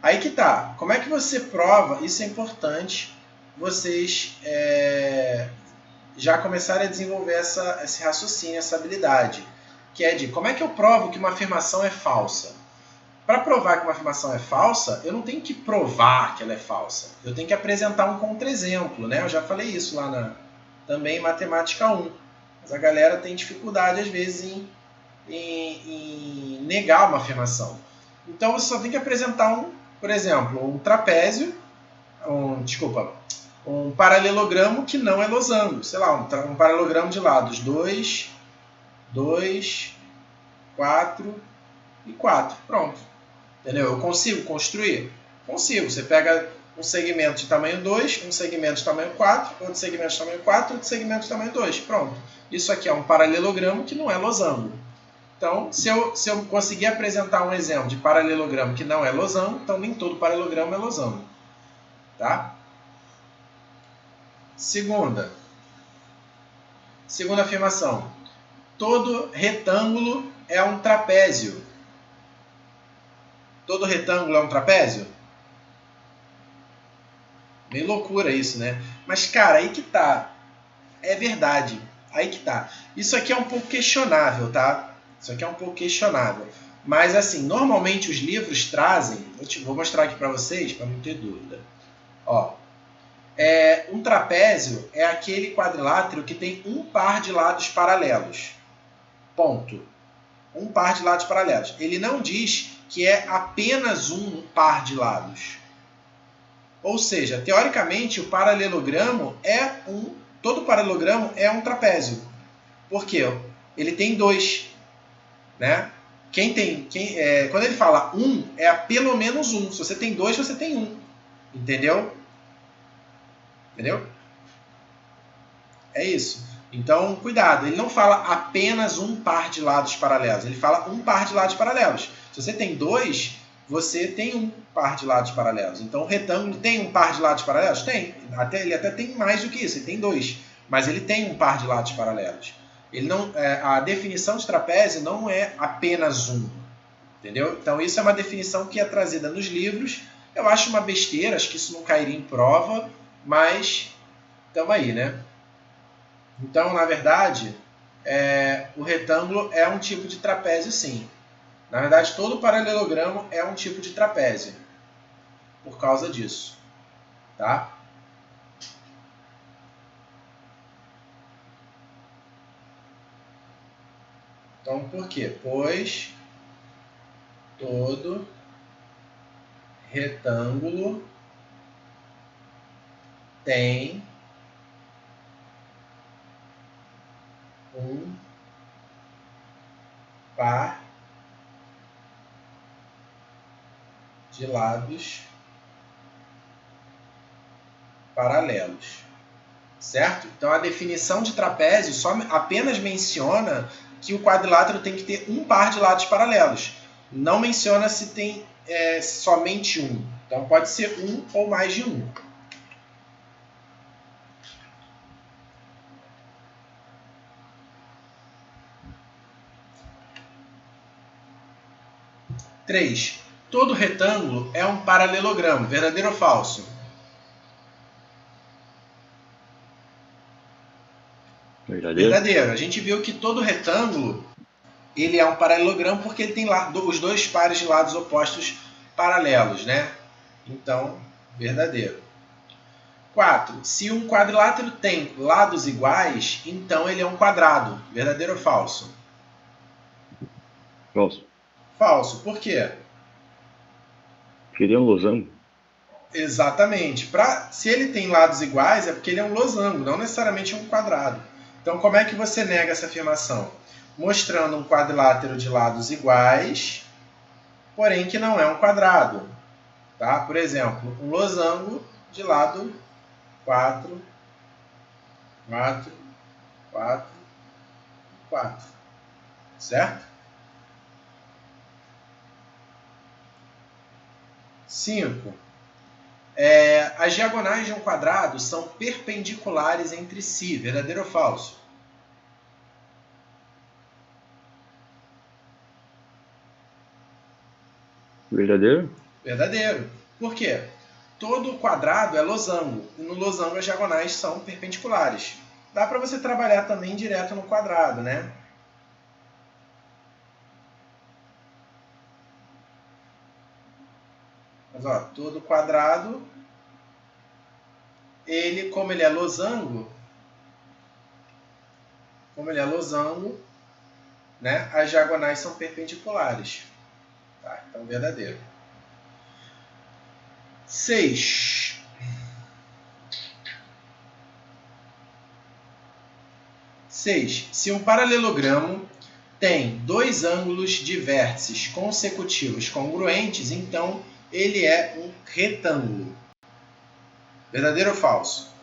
Aí que tá. Como é que você prova? Isso é importante. Vocês já começarem a desenvolver esse raciocínio, essa habilidade. Que é de como é que eu provo que uma afirmação é falsa? Para provar que uma afirmação é falsa, eu não tenho que provar que ela é falsa. Eu tenho que apresentar um contra-exemplo, né? Eu já falei isso lá também em Matemática 1. Mas a galera tem dificuldade, às vezes, em negar uma afirmação. Então, você só tem que apresentar por exemplo, um trapézio, um paralelogramo que não é losango. Sei lá, um paralelogramo de lados 2, 4 e 4. Pronto. Entendeu? Eu consigo construir? Consigo. Você pega um segmento de tamanho 2, um segmento de tamanho 4, outro segmento de tamanho 4, outro segmento de tamanho 2. Pronto. Isso aqui é um paralelogramo que não é losango. Então, se eu conseguir apresentar um exemplo de paralelogramo que não é losango, então nem todo paralelogramo é losango. Tá? Segunda afirmação. Todo retângulo é um trapézio. Todo retângulo é um trapézio? Meio loucura isso, né? Mas, cara, aí que tá. É verdade. Aí que tá. Isso aqui é um pouco questionável, tá? Isso aqui é um pouco questionável. Mas, assim, normalmente os livros trazem... Vou mostrar aqui para vocês, para não ter dúvida. Ó, um trapézio é aquele quadrilátero que tem um par de lados paralelos. Ponto. Um par de lados paralelos. Ele não diz que é apenas um par de lados. Ou seja, teoricamente, o paralelogramo todo paralelogramo é um trapézio. Por quê? Ele tem dois, né? Quando ele fala é pelo menos um. Se você tem dois, você tem um. Entendeu? É isso. Então, cuidado. Ele não fala apenas um par de lados paralelos. Ele fala um par de lados paralelos. Se você tem dois, você tem um par de lados paralelos. Então, o retângulo tem um par de lados paralelos? Tem. Ele até tem mais do que isso. Ele tem dois. Mas ele tem um par de lados paralelos. A definição de trapézio não é apenas um. Entendeu? Então, isso é uma definição que é trazida nos livros. Eu acho uma besteira. Acho que isso não cairia em prova. Mas, estamos aí, né? Então, na verdade, o retângulo é um tipo de trapézio, sim. Na verdade, todo paralelogramo é um tipo de trapézio. Por causa disso. Tá? Então, por quê? Pois todo retângulo tem um par de lados paralelos. Certo? Então, a definição de trapézio apenas menciona que o quadrilátero tem que ter um par de lados paralelos. Não menciona se tem somente um. Então, pode ser um ou mais de um. 3. Todo retângulo é um paralelogramo. Verdadeiro ou falso? Verdadeiro. A gente viu que todo retângulo ele é um paralelogramo porque ele tem os dois pares de lados opostos paralelos, né? Então, verdadeiro. 4. Se um quadrilátero tem lados iguais, então ele é um quadrado. Verdadeiro ou falso? Falso. Falso. Por quê? Porque ele é um losango. Exatamente. Se ele tem lados iguais, é porque ele é um losango, não necessariamente um quadrado. Então, como é que você nega essa afirmação? Mostrando um quadrilátero de lados iguais, porém que não é um quadrado. Tá? Por exemplo, um losango de lado 4, 4, 4, 4. Certo? 5. As diagonais de um quadrado são perpendiculares entre si. Verdadeiro ou falso? Verdadeiro? Verdadeiro. Por quê? Todo quadrado é losango. E no losango as diagonais são perpendiculares. Dá para você trabalhar também direto no quadrado, né? Mas, ó, todo quadrado, como ele é losango, né, as diagonais são perpendiculares. Tá? Então, verdadeiro. 6. Se um paralelogramo tem dois ângulos de vértices consecutivos congruentes, então ele é um retângulo. Verdadeiro ou falso?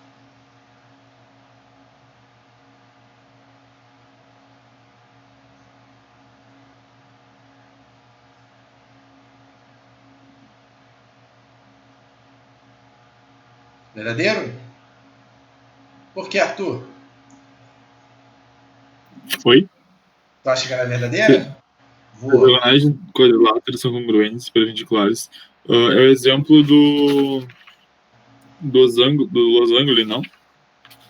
Verdadeiro? Por que, Arthur? Foi? Tu acha que ela é verdadeira? As diagonais de quadriláteros são congruentes, perpendiculares. É o exemplo do losango, não?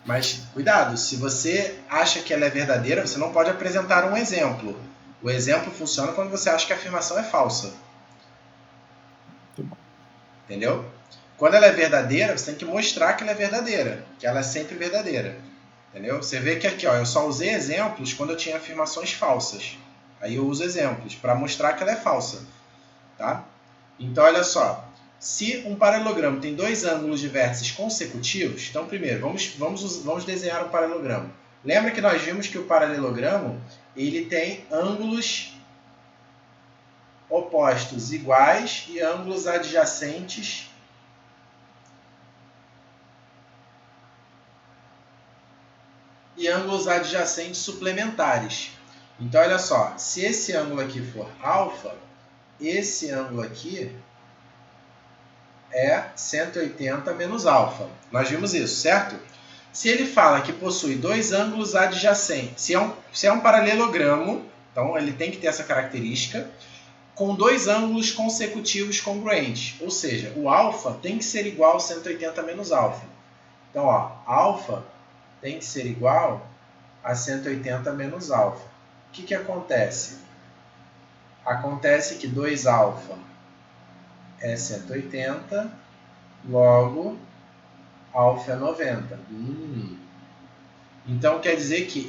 Mas, cuidado, se você acha que ela é verdadeira, você não pode apresentar um exemplo. O exemplo funciona quando você acha que a afirmação é falsa. Entendeu? Quando ela é verdadeira, você tem que mostrar que ela é verdadeira, que ela é sempre verdadeira. Entendeu? Você vê que aqui, ó, eu só usei exemplos quando eu tinha afirmações falsas. Aí eu uso exemplos para mostrar que ela é falsa. Tá? Então, olha só. Se um paralelogramo tem dois ângulos de vértices consecutivos, então primeiro, vamos desenhar um paralelogramo. Lembra que nós vimos que o paralelogramo ele tem ângulos opostos iguais e ângulos adjacentes suplementares. Então, olha só, se esse ângulo aqui for alfa, esse ângulo aqui é 180 menos alfa. Nós vimos isso, certo? Se ele fala que possui dois ângulos adjacentes, se é um paralelogramo, então ele tem que ter essa característica, com dois ângulos consecutivos congruentes. Ou seja, o alfa tem que ser igual a 180 menos alfa. Então, ó, alfa tem que ser igual a 180 menos alfa. O que acontece? Acontece que 2α é 180, logo alfa é 90. Então quer dizer que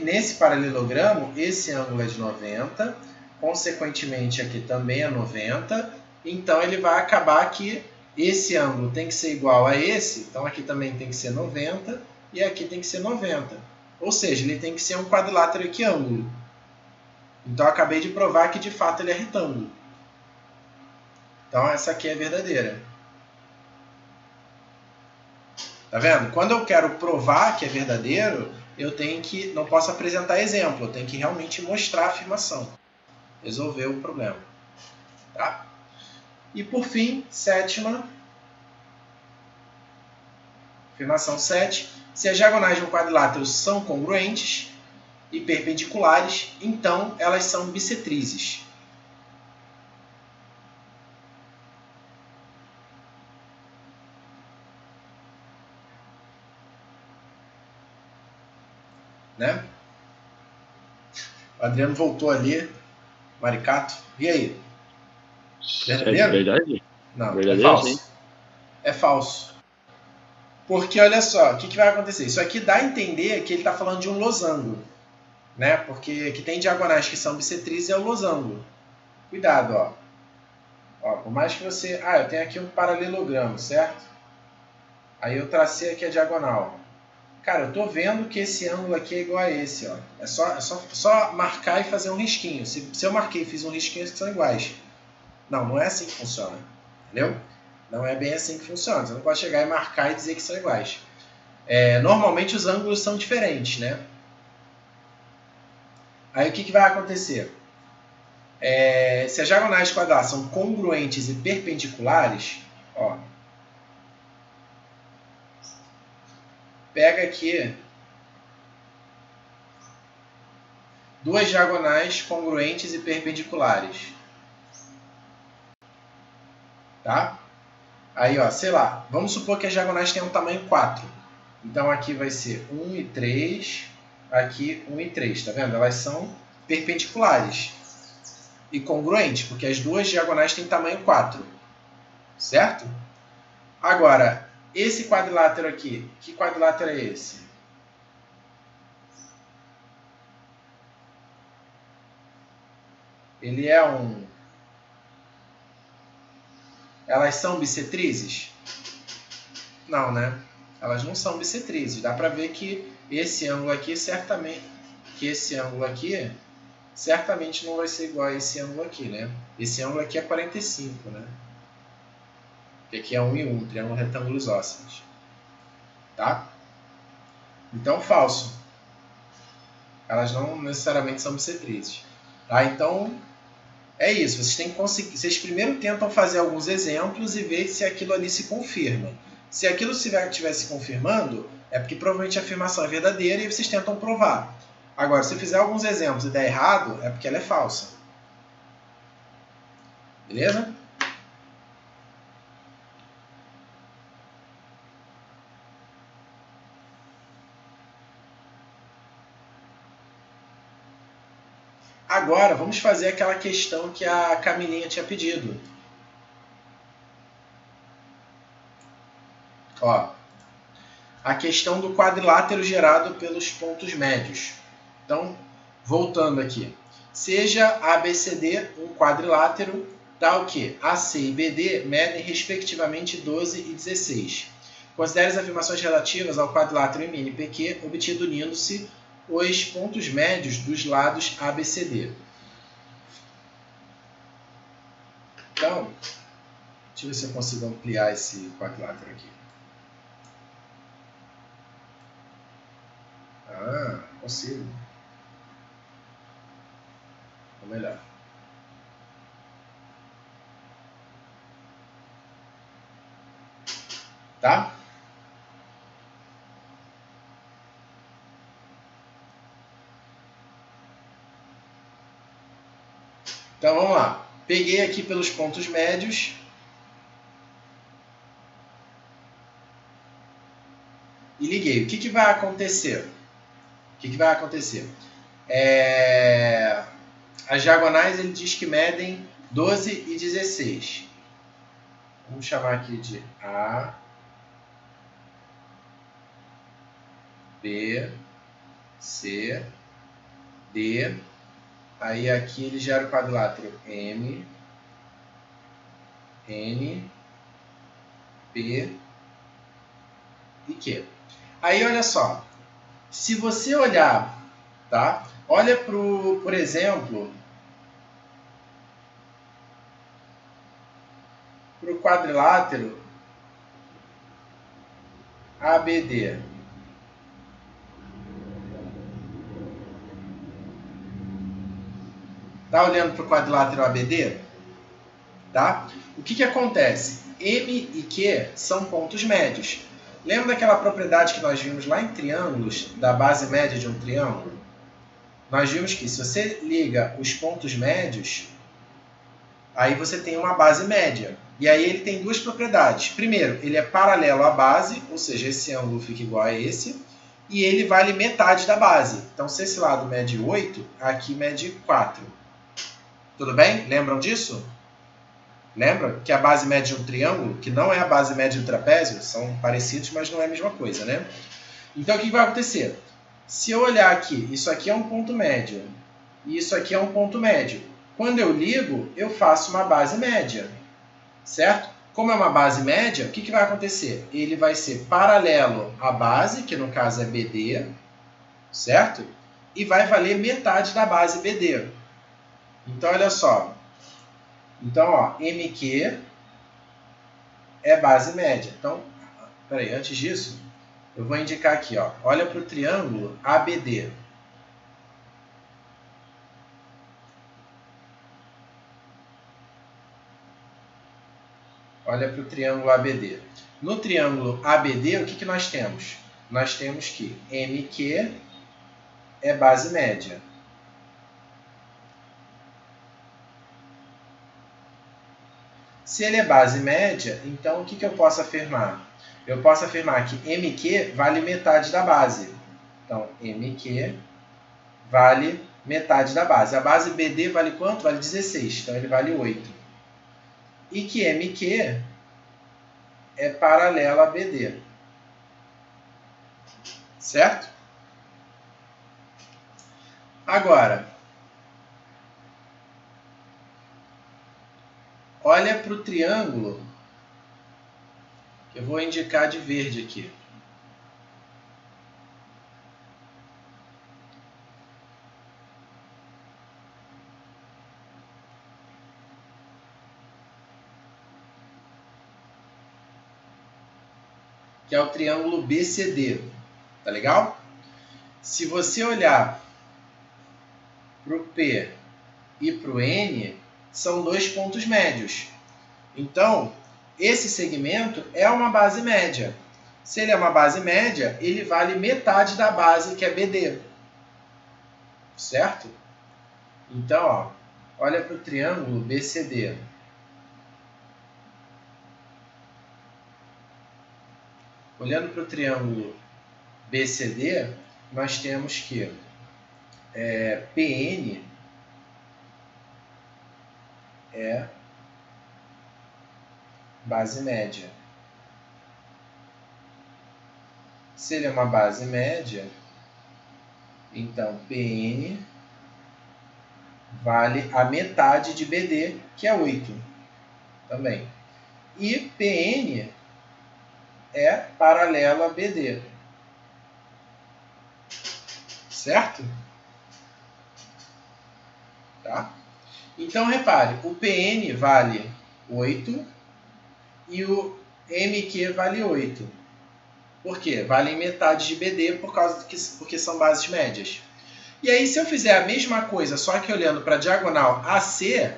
nesse paralelogramo, esse ângulo é de 90, consequentemente aqui também é 90, então ele vai acabar que esse ângulo tem que ser igual a esse, então aqui também tem que ser 90 e aqui tem que ser 90. Ou seja, ele tem que ser um quadrilátero equiângulo. Então eu acabei de provar que de fato ele é retângulo. Então essa aqui é verdadeira. Tá vendo? Quando eu quero provar que é verdadeiro, não posso apresentar exemplo, eu tenho que realmente mostrar a afirmação. Resolver o problema. Tá? E por fim, sétima, afirmação 7. Se as diagonais de um quadrilátero são congruentes e perpendiculares, então elas são bissetrizes. né? O Adriano voltou ali. Maricato. E aí? Verdadeiro? É verdade? Não, Verdadeiro, é falso. sim. É falso. Porque, olha só, o que vai acontecer? Isso aqui dá a entender que ele está falando de um losango, né? Porque que tem diagonais que são bissetrizes é o losango. Cuidado, ó. Ó, por mais que você... Ah, eu tenho aqui um paralelogramo, certo? Aí eu tracei aqui a diagonal. Cara, eu tô vendo que esse ângulo aqui é igual a esse, ó. É só marcar e fazer um risquinho. Se eu marquei e fiz um risquinho, eles são iguais. Não é assim que funciona. Entendeu? Não é bem assim que funciona. Você não pode chegar e marcar e dizer que são iguais. Normalmente os ângulos são diferentes, né? Aí o que vai acontecer? Se as diagonais quadradas são congruentes e perpendiculares, ó, pega aqui duas diagonais congruentes e perpendiculares. Tá? Aí, ó, sei lá, vamos supor que as diagonais tenham um tamanho 4. Então aqui vai ser 1 e 3, aqui 1 e 3, tá vendo? Elas são perpendiculares e congruentes, porque as duas diagonais têm tamanho 4, certo? Agora, esse quadrilátero aqui, que quadrilátero é esse? Ele é um... Elas são bissetrizes? Não, né? Elas não são bissetrizes. Dá para ver que esse ângulo aqui certamente não vai ser igual a esse ângulo aqui, né? Esse ângulo aqui é 45, né? Que aqui é 1 e 1, triângulo retângulo isósceles. Tá? Então, falso. Elas não necessariamente são bissetrizes. Tá? Então, é isso. Vocês têm que conseguir. Vocês primeiro tentam fazer alguns exemplos e ver se aquilo ali se confirma. Se aquilo estiver se confirmando, é porque provavelmente a afirmação é verdadeira e vocês tentam provar. Agora, se eu fizer alguns exemplos e der errado, é porque ela é falsa. Beleza? Agora, vamos fazer aquela questão que a Camilinha tinha pedido. Ó, a questão do quadrilátero gerado pelos pontos médios. Então, voltando aqui. Seja ABCD um quadrilátero, tal que AC e BD medem respectivamente 12 e 16. Considere as afirmações relativas ao quadrilátero em PQ, obtido unindo-se os pontos médios dos lados ABCD. Então, deixa eu ver se eu consigo ampliar esse quadrilátero aqui. Ah, consigo. Ou melhor. Tá? Então vamos lá. Peguei aqui pelos pontos médios. E liguei. O que vai acontecer? O que vai acontecer? As diagonais ele diz que medem 12 e 16. Vamos chamar aqui de A, B, C, D. Aí aqui ele gera o quadrilátero M, N, P e Q. Aí olha só, se você olhar, tá? Olha por exemplo, para o quadrilátero ABD. Tá olhando para o quadrilátero ABD? Tá? O que acontece? M e Q são pontos médios. Lembra daquela propriedade que nós vimos lá em triângulos, da base média de um triângulo? Nós vimos que se você liga os pontos médios, aí você tem uma base média. E aí ele tem duas propriedades. Primeiro, ele é paralelo à base, ou seja, esse ângulo fica igual a esse. e ele vale metade da base. Então, se esse lado mede 8, aqui mede 4. Tudo bem? Lembram disso? Lembra que a base média de um triângulo, que não é a base média do trapézio, são parecidos, mas não é a mesma coisa, né? Então, o que vai acontecer? Se eu olhar aqui, isso aqui é um ponto médio, e isso aqui é um ponto médio. Quando eu ligo, eu faço uma base média, certo? Como é uma base média, o que vai acontecer? Ele vai ser paralelo à base, que no caso é BD, certo? E vai valer metade da base BD. Então, olha só. Então, ó, MQ é base média. Então, peraí, antes disso, eu vou indicar aqui, ó. Olha para o triângulo ABD. Olha para o triângulo ABD. No triângulo ABD, o que nós temos? Nós temos que MQ é base média. Se ele é base média, então o que eu posso afirmar? Eu posso afirmar que MQ vale metade da base. Então, MQ vale metade da base. A base BD vale quanto? Vale 16. Então, ele vale 8. E que MQ é paralela a BD. Certo? Agora, olha para o triângulo, que eu vou indicar de verde aqui. Que é o triângulo BCD. Tá legal? Se você olhar para o P e para o N, são dois pontos médios. Então, esse segmento é uma base média. Se ele é uma base média, ele vale metade da base, que é BD. Certo? Então, ó, olha para o triângulo BCD. Olhando para o triângulo BCD, nós temos que PN é base média. Se ele é uma base média, então PN vale a metade de BD, que é 8 também. E PN é paralelo a BD. Certo? Tá? Então, repare, o PN vale 8 e o MQ vale 8. Por quê? Valem metade de BD porque são bases médias. E aí, se eu fizer a mesma coisa, só que olhando para a diagonal AC,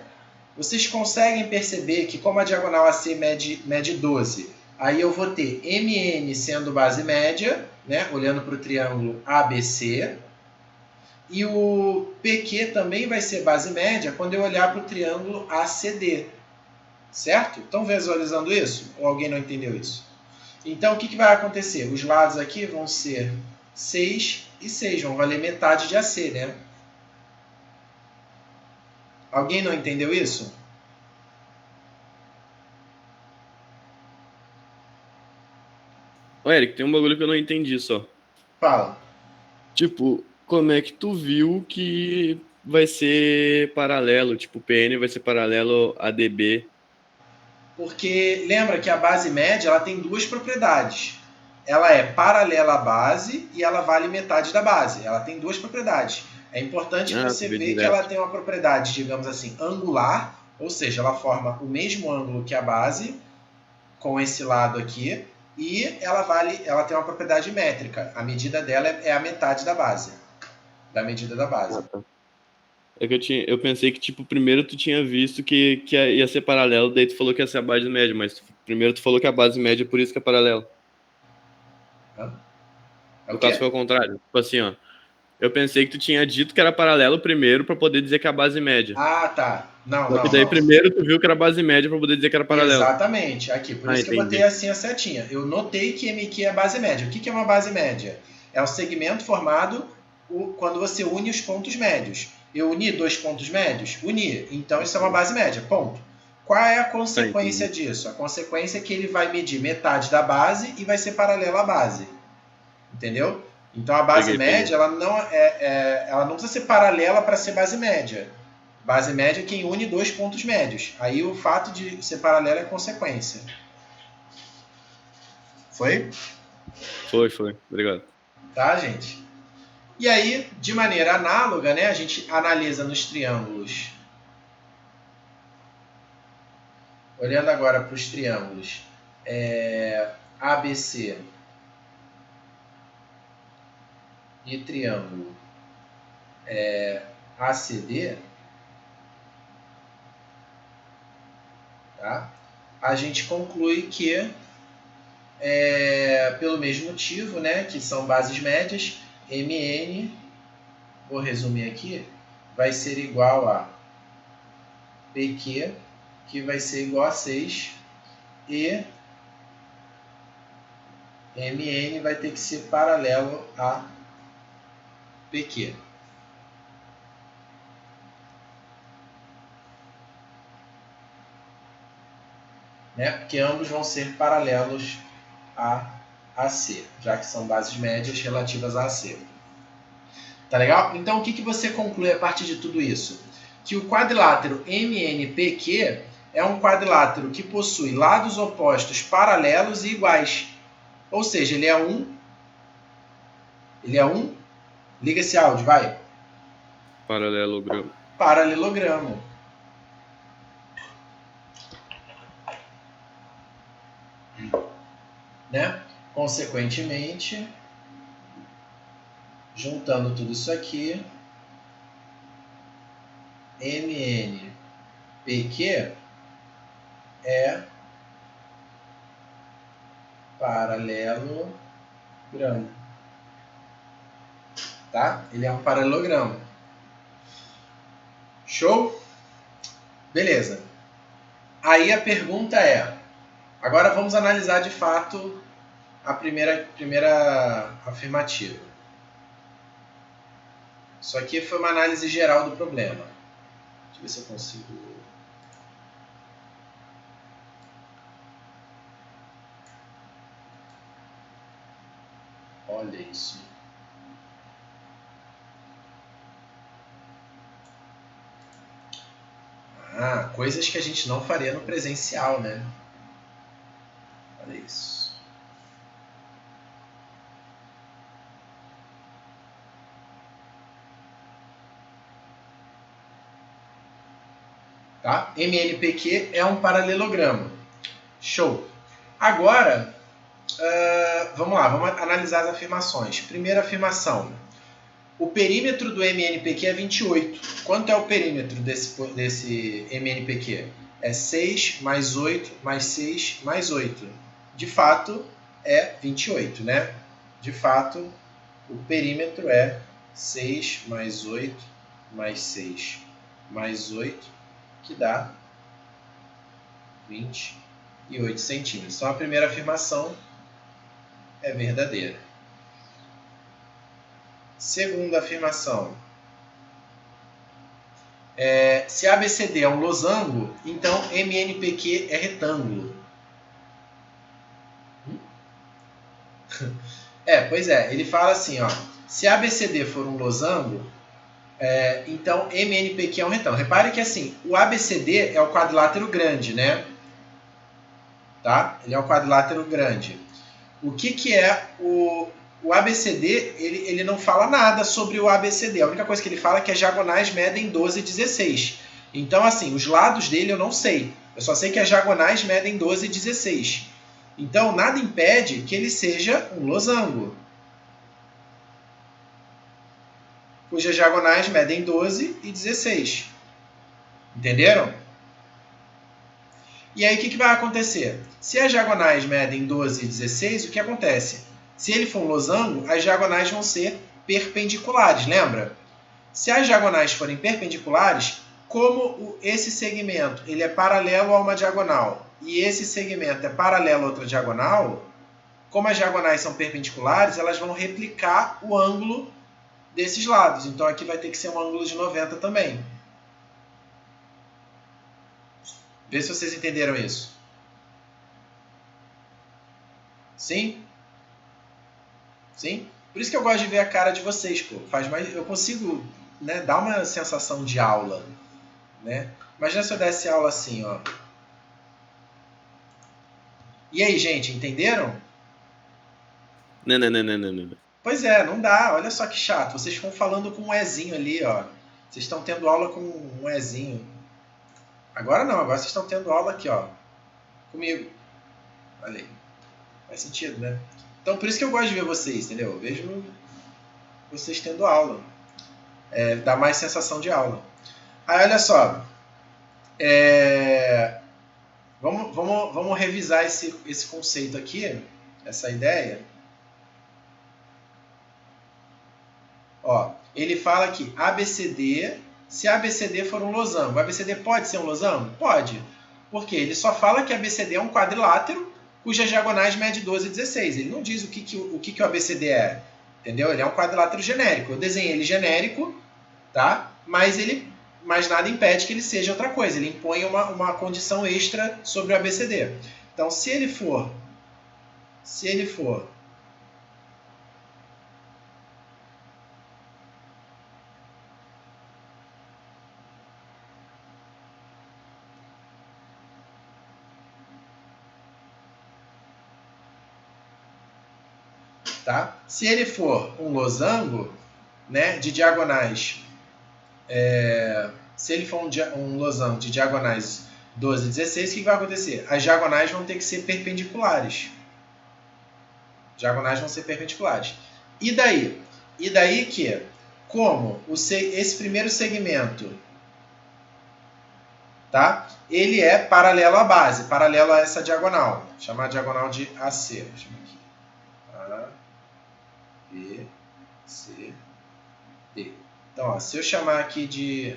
vocês conseguem perceber que como a diagonal AC mede 12, aí eu vou ter MN sendo base média, né, olhando para o triângulo ABC, e o PQ também vai ser base média quando eu olhar para o triângulo ACD. Certo? Estão visualizando isso? Ou alguém não entendeu isso? Então, o que vai acontecer? Os lados aqui vão ser 6 e 6, vão valer metade de AC, né? Alguém não entendeu isso? Ô, Eric, tem um bagulho que eu não entendi só. Fala. Tipo, como é que tu viu que vai ser paralelo? Tipo, o PN vai ser paralelo a DB? Porque lembra que a base média ela tem duas propriedades. Ela é paralela à base e ela vale metade da base. Ela tem duas propriedades. É importante você ver que ela tem uma propriedade, digamos assim, angular, ou seja, ela forma o mesmo ângulo que a base, com esse lado aqui, e ela tem uma propriedade métrica. A medida dela é a metade da base, da medida da base. É que eu pensei que, tipo, primeiro tu tinha visto que ia ser paralelo, daí tu falou que ia ser a base média, mas primeiro tu falou que a base média, por isso que é paralelo. No caso foi ao contrário. Tipo assim, ó. Eu pensei que tu tinha dito que era paralelo primeiro pra poder dizer que é a base média. Ah, tá. Não. Só que daí primeiro tu viu que era base média pra poder dizer que era paralelo. Exatamente. Aqui, por isso que eu botei assim a setinha. Eu notei que MQ é base média. O que é uma base média? É o segmento formado quando você une os pontos médios. Eu uni 2 pontos médios? Uni. Então isso é uma base média, ponto. Qual é a consequência disso? A consequência é que ele vai medir metade da base e vai ser paralelo à base. Entendeu? Então a base média, ela não precisa ser paralela para ser base média. Base média é quem une 2 pontos médios. Aí o fato de ser paralelo é consequência. Foi? Foi. Obrigado. Tá, gente? E aí, de maneira análoga, né, a gente analisa nos triângulos. Olhando agora para os triângulos ABC e triângulo ACD, tá? A gente conclui que, pelo mesmo motivo, né, que são bases médias, MN, vou resumir aqui, vai ser igual a PQ, que vai ser igual a 6, e MN vai ter que ser paralelo a PQ. Né? Porque ambos vão ser paralelos a AC, já que são bases médias relativas a AC. Tá legal? Então, o que você conclui a partir de tudo isso? Que o quadrilátero MNPQ é um quadrilátero que possui lados opostos paralelos e iguais. Ou seja, ele é um... Liga esse áudio, vai. Paralelogramo. Né? Consequentemente, juntando tudo isso aqui, MNPQ é paralelogramo. Tá? Ele é um paralelogramo. Show? Beleza. Aí a pergunta é, agora vamos analisar de fato a primeira afirmativa. Isso aqui foi uma análise geral do problema. Deixa eu ver se eu consigo... Olha isso. Coisas que a gente não faria no presencial, né? Olha isso. Tá? MNPQ é um paralelogramo. Show. Agora, vamos lá, vamos analisar as afirmações. Primeira afirmação. O perímetro do MNPQ é 28. Quanto é o perímetro desse MNPQ? É 6 mais 8 mais 6 mais 8. De fato, é 28, né? De fato, o perímetro é 6 mais 8 mais 6 mais 8, que dá 28 centímetros. Então, a primeira afirmação é verdadeira. Segunda afirmação. Se ABCD é um losango, então MNPQ é retângulo. Pois é. Ele fala assim, ó. Se ABCD for um losango, então MNPQ é um retângulo. Repare que assim, o ABCD é o quadrilátero grande, né? Tá? Ele é o quadrilátero grande. O que é o ABCD? Ele não fala nada sobre o ABCD. A única coisa que ele fala é que as diagonais medem 12 e 16. Então, assim, os lados dele eu não sei. Eu só sei que as diagonais medem 12 e 16. Então, nada impede que ele seja um losango, cujas diagonais medem 12 e 16. Entenderam? E aí, o que vai acontecer? Se as diagonais medem 12 e 16, o que acontece? Se ele for um losango, as diagonais vão ser perpendiculares, lembra? Se as diagonais forem perpendiculares, como esse segmento ele é paralelo a uma diagonal e esse segmento é paralelo a outra diagonal, como as diagonais são perpendiculares, elas vão replicar o ângulo desses lados. Então aqui vai ter que ser um ângulo de 90 também. Vê se vocês entenderam isso. Sim? Sim? Por isso que eu gosto de ver a cara de vocês, pô. Eu consigo, né, dar uma sensação de aula, né? Imagina se eu desse aula assim, ó. E aí, gente, entenderam? Não. Pois é, não dá. Olha só que chato. Vocês ficam falando com um Ezinho ali, ó. Vocês estão tendo aula com um Ezinho. Agora não, agora vocês estão tendo aula aqui, ó. Comigo. Olha aí. Faz sentido, né? Então, por isso que eu gosto de ver vocês, entendeu? Eu vejo vocês tendo aula. Dá mais sensação de aula. Aí, olha só. Vamos revisar esse conceito aqui, essa ideia. Ó, ele fala que ABCD, se ABCD for um losango, ABCD pode ser um losango? Pode. Por quê? Ele só fala que ABCD é um quadrilátero cujas diagonais medem 12 e 16. Ele não diz o que o ABCD é. Entendeu? Ele é um quadrilátero genérico. Eu desenhei ele genérico, tá? Mas nada impede que ele seja outra coisa. Ele impõe uma condição extra sobre o ABCD. Então, se ele for tá? Se ele for um losango, né, de diagonais, se ele for um losango de diagonais 12 e 16, o que vai acontecer? As diagonais vão ter que ser perpendiculares. Diagonais vão ser perpendiculares. E daí? E daí que, como esse primeiro segmento, tá? Ele é paralelo à base, paralelo a essa diagonal. Vou chamar a diagonal de AC. Vou chamar aqui. A, B, C, D. Então, ó, se eu chamar aqui de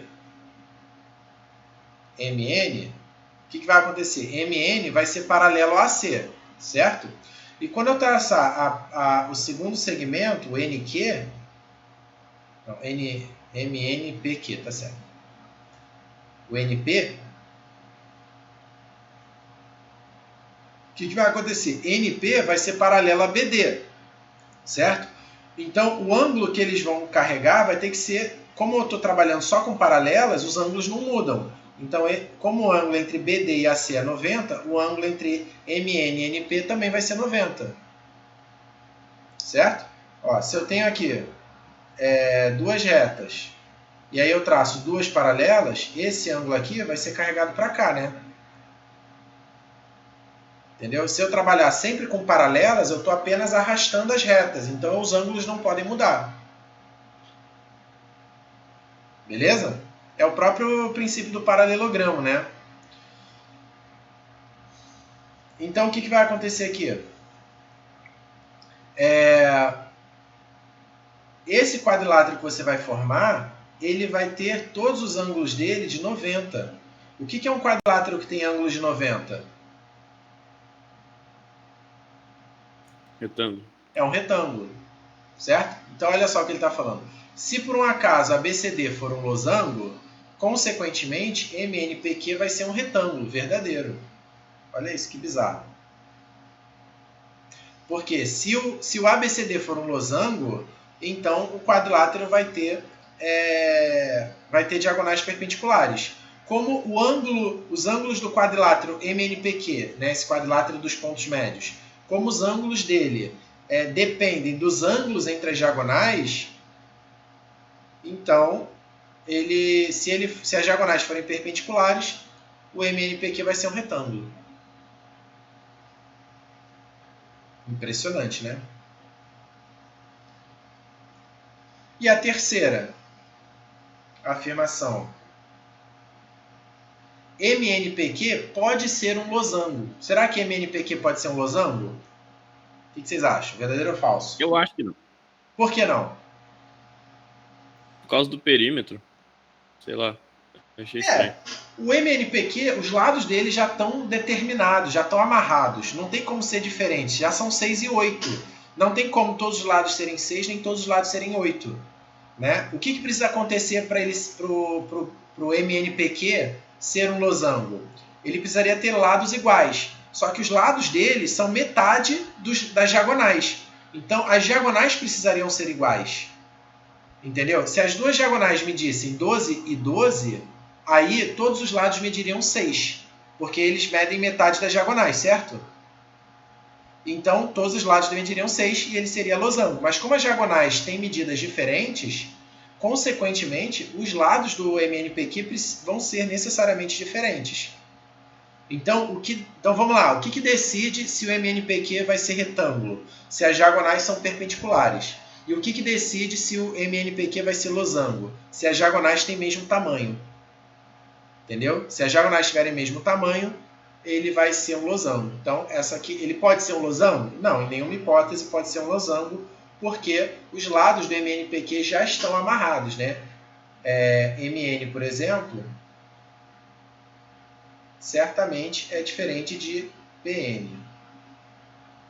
MN, o que vai acontecer? MN vai ser paralelo a AC, certo? E quando eu traçar o segundo segmento, o NQ, não, MNPQ, tá certo? O NP, o que vai acontecer? NP vai ser paralelo a BD, certo? Então, o ângulo que eles vão carregar vai ter que ser, como eu estou trabalhando só com paralelas, os ângulos não mudam. Então, como o ângulo entre BD e AC é 90, o ângulo entre MN e NP também vai ser 90. Certo? Ó, se eu tenho aqui duas retas, e aí eu traço duas paralelas, esse ângulo aqui vai ser carregado para cá, né? Entendeu? Se eu trabalhar sempre com paralelas, eu estou apenas arrastando as retas. Então, os ângulos não podem mudar. Beleza? É o próprio princípio do paralelogramo, né? Então, o que vai acontecer aqui? Esse quadrilátero que você vai formar, ele vai ter todos os ângulos dele de 90. O que é um quadrilátero que tem ângulos de 90? Retângulo. É um retângulo, certo? Então, olha só o que ele está falando. Se por um acaso a BCD for um losango, consequentemente, MNPQ vai ser um retângulo verdadeiro. Olha isso, que bizarro. Porque se o ABCD for um losango, então o quadrilátero vai ter diagonais perpendiculares. Como os ângulos do quadrilátero MNPQ, né, esse quadrilátero dos pontos médios, como os ângulos dele dependem dos ângulos entre as diagonais, então, se as diagonais forem perpendiculares, o MNPQ vai ser um retângulo. Impressionante, né? E a terceira afirmação. MNPQ pode ser um losango. Será que MNPQ pode ser um losango? O que vocês acham? Verdadeiro ou falso? Eu acho que não. Por que não? Por causa do perímetro. Sei lá. Achei estranho. O MNPq, os lados dele já estão determinados, já estão amarrados. Não tem como ser diferente. Já são 6 e 8. Não tem como todos os lados serem 6, nem todos os lados serem 8. Né? O que precisa acontecer para o MNPq ser um losango? Ele precisaria ter lados iguais. Só que os lados dele são metade das diagonais. Então, as diagonais precisariam ser iguais. Entendeu? Se as duas diagonais medissem 12 e 12, aí todos os lados mediriam 6. Porque eles medem metade das diagonais, certo? Então, todos os lados mediriam 6 e ele seria losango. Mas como as diagonais têm medidas diferentes, consequentemente, os lados do MNPq vão ser necessariamente diferentes. Então, vamos lá. O que decide se o MNPq vai ser retângulo? Se as diagonais são perpendiculares. E o que decide se o MNPq vai ser losango? Se as diagonais têm mesmo tamanho. Entendeu? Se as diagonais tiverem mesmo tamanho, ele vai ser um losango. Então, essa aqui, ele pode ser um losango? Não, em nenhuma hipótese pode ser um losango, porque os lados do MNPq já estão amarrados, né? MN, por exemplo, certamente é diferente de PN.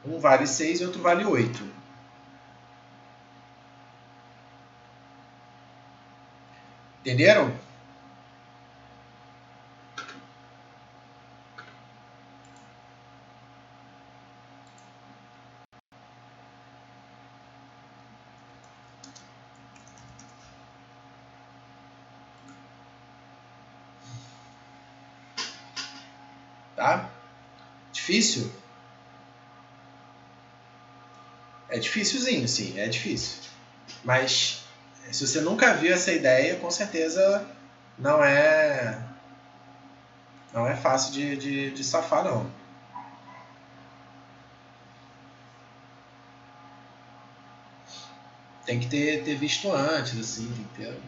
Um vale 6 e outro vale 8. Entenderam? Tá? Difícil? É dificilzinho, sim, é difícil. Mas se você nunca viu essa ideia, com certeza não é fácil de safar, não. Tem que ter visto antes, assim, tem que ter...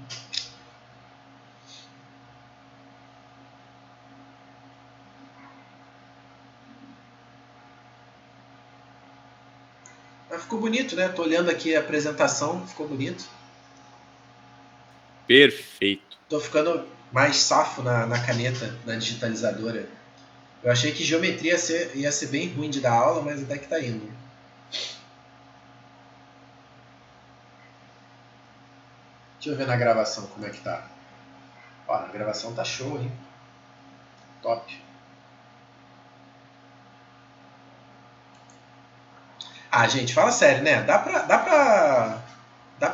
Mas ficou bonito, né? Tô olhando aqui a apresentação, ficou bonito. Perfeito. Tô ficando mais safo na caneta, na digitalizadora. Eu achei que geometria ia ser bem ruim de dar aula, mas até que tá indo. Deixa eu ver na gravação como é que tá. Ó, a gravação tá show, hein? Top. Ah, gente, fala sério, né? Dá pra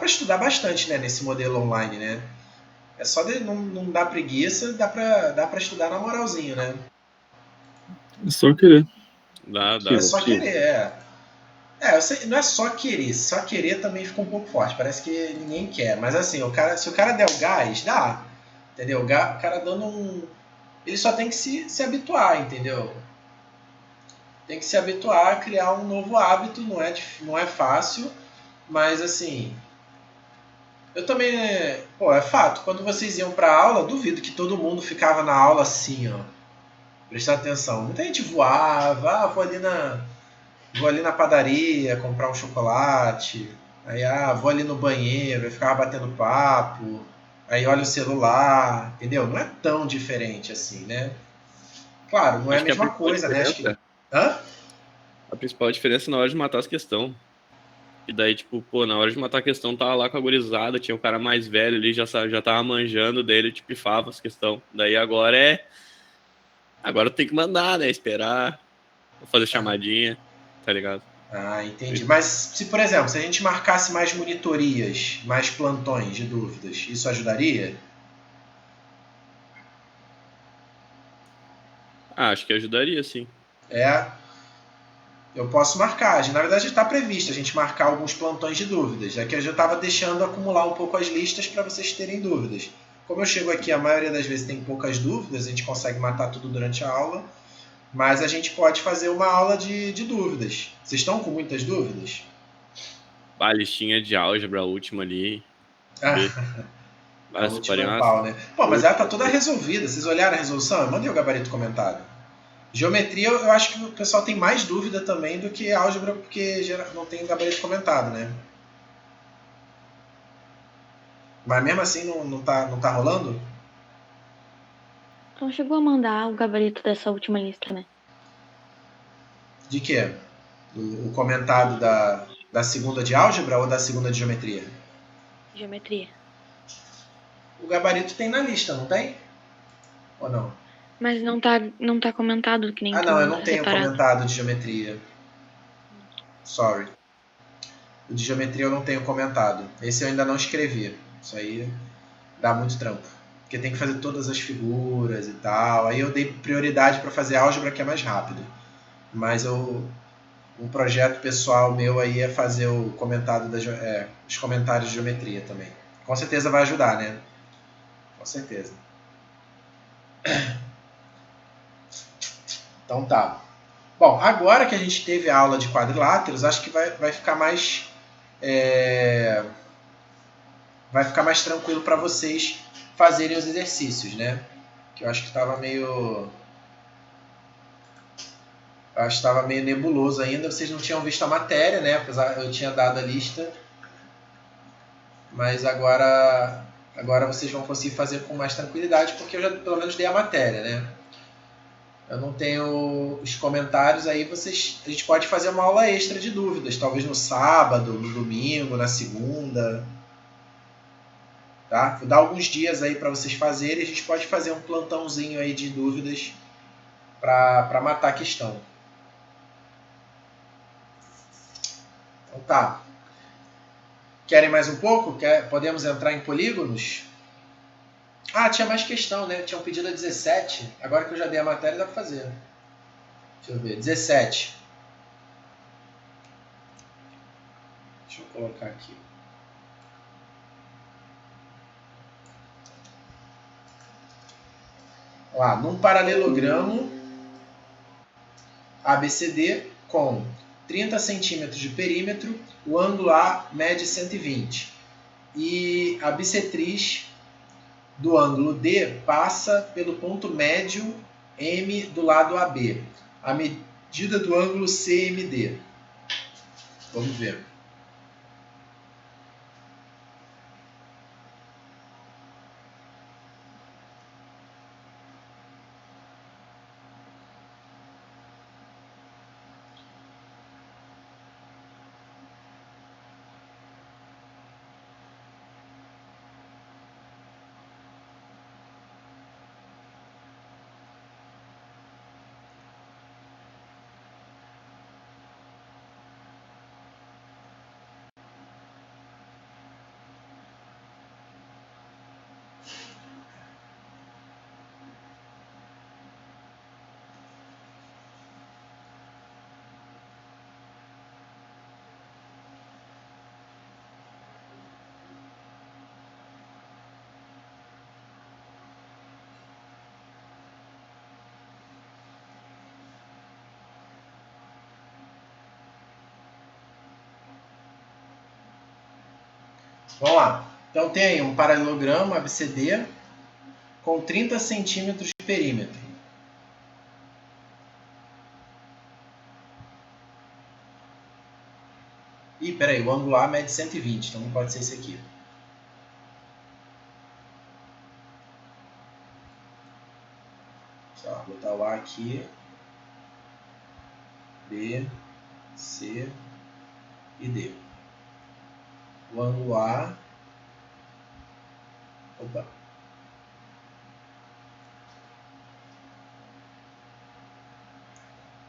estudar bastante, né, nesse modelo online, né? É só não dar preguiça, dá pra estudar na moralzinho, né? É só querer. Dá. É só querer, eu sei, não é só querer também fica um pouco forte, parece que ninguém quer, mas assim, se o cara der o gás, dá, entendeu? O cara dando ele só tem que se habituar, entendeu? Tem que se habituar a criar um novo hábito, não é fácil, mas assim, eu também, é fato, quando vocês iam pra aula, duvido que todo mundo ficava na aula assim, ó, prestando atenção, muita gente voava, vou ali na padaria comprar um chocolate, aí vou ali no banheiro, eu ficava batendo papo, aí olha o celular, entendeu? Não é tão diferente assim, né? Claro, não é a mesma coisa, né? Acho que... Hã? A principal diferença é na hora de matar as questões. E daí, tipo, na hora de matar a questão, tava lá com a gurizada, tinha um cara mais velho ali, já tava manjando dele, tipo, pifava as questões. Daí agora tem que mandar, né? Esperar, fazer chamadinha, tá ligado? Ah, entendi. Mas, por exemplo, se a gente marcasse mais monitorias, mais plantões de dúvidas, isso ajudaria? Acho que ajudaria, sim. Eu posso marcar. Na verdade, está previsto a gente marcar alguns plantões de dúvidas, já que eu já estava deixando acumular um pouco as listas para vocês terem dúvidas. Como eu chego aqui, a maioria das vezes tem poucas dúvidas, a gente consegue matar tudo durante a aula, mas a gente pode fazer uma aula de dúvidas. Vocês estão com muitas dúvidas? A listinha de álgebra, a última ali. A última é o pau, né? Pô, mas ela tá toda resolvida. Vocês olharam a resolução? Eu mandei o gabarito comentado. Geometria, eu acho que o pessoal tem mais dúvida também do que álgebra, porque não tem gabarito comentado, né? Mas mesmo assim não tá rolando? Então chegou a mandar o gabarito dessa última lista, né? De quê? O comentado da segunda de álgebra ou da segunda de geometria? Geometria. O gabarito tem na lista, não tem? Ou não? Mas não tá comentado que nem Ah, tu não, eu não tá tenho separado. comentado de geometria. Sorry. O de geometria eu não tenho comentado. Esse eu ainda não escrevi. Isso aí dá muito trampo. Porque tem que fazer todas as figuras e tal. Aí eu dei prioridade para fazer álgebra, que é mais rápido. Mas um projeto pessoal meu aí é fazer o comentado os comentários de geometria também. Com certeza vai ajudar, né? Com certeza. Então tá. Bom, agora que a gente teve a aula de quadriláteros, acho que vai ficar mais vai ficar mais tranquilo para vocês fazerem os exercícios, né? Que eu acho que estava meio nebuloso ainda. Vocês não tinham visto a matéria, né? Apesar eu tinha dado a lista, mas agora vocês vão conseguir fazer com mais tranquilidade, porque eu já pelo menos dei a matéria, né? Eu não tenho os comentários aí, a gente pode fazer uma aula extra de dúvidas, talvez no sábado, no domingo, na segunda, tá? Vou dar alguns dias aí para vocês fazerem, a gente pode fazer um plantãozinho aí de dúvidas para matar a questão. Então tá. Querem mais um pouco? Podemos entrar em polígonos? Ah, tinha mais questão, né? Tinham pedido a 17. Agora que eu já dei a matéria, dá para fazer. Deixa eu ver. 17. Deixa eu colocar aqui. Lá, num paralelogramo ABCD com 30 centímetros de perímetro, o ângulo A mede 120. E a bissetriz do ângulo D passa pelo ponto médio M do lado AB. A medida do ângulo CMD. Vamos ver. Vamos lá. Então tem aí um paralelogramo ABCD com 30 centímetros de perímetro. Ih, peraí, o ângulo A mede 120, então não pode ser esse aqui. Só botar o A aqui. B, C e D. O ângulo A. Opa.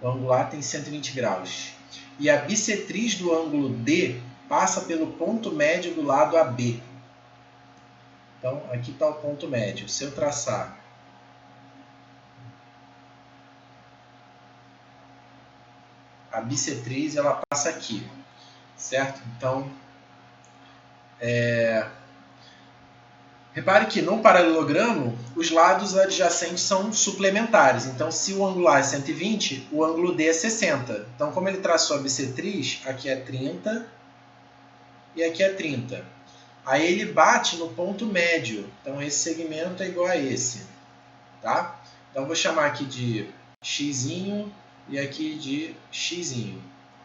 O ângulo A tem 120 graus. E a bissetriz do ângulo D passa pelo ponto médio do lado AB. Então, aqui está o ponto médio. Se eu traçar a bissetriz, ela passa aqui, certo? Então, repare que no paralelogramo, os lados adjacentes são suplementares. Então, se o ângulo A é 120, o ângulo D é 60. Então, como ele traçou a bissetriz, aqui é 30 e aqui é 30. Aí ele bate no ponto médio. Então, esse segmento é igual a esse. Tá? Então, vou chamar aqui de x e aqui de x.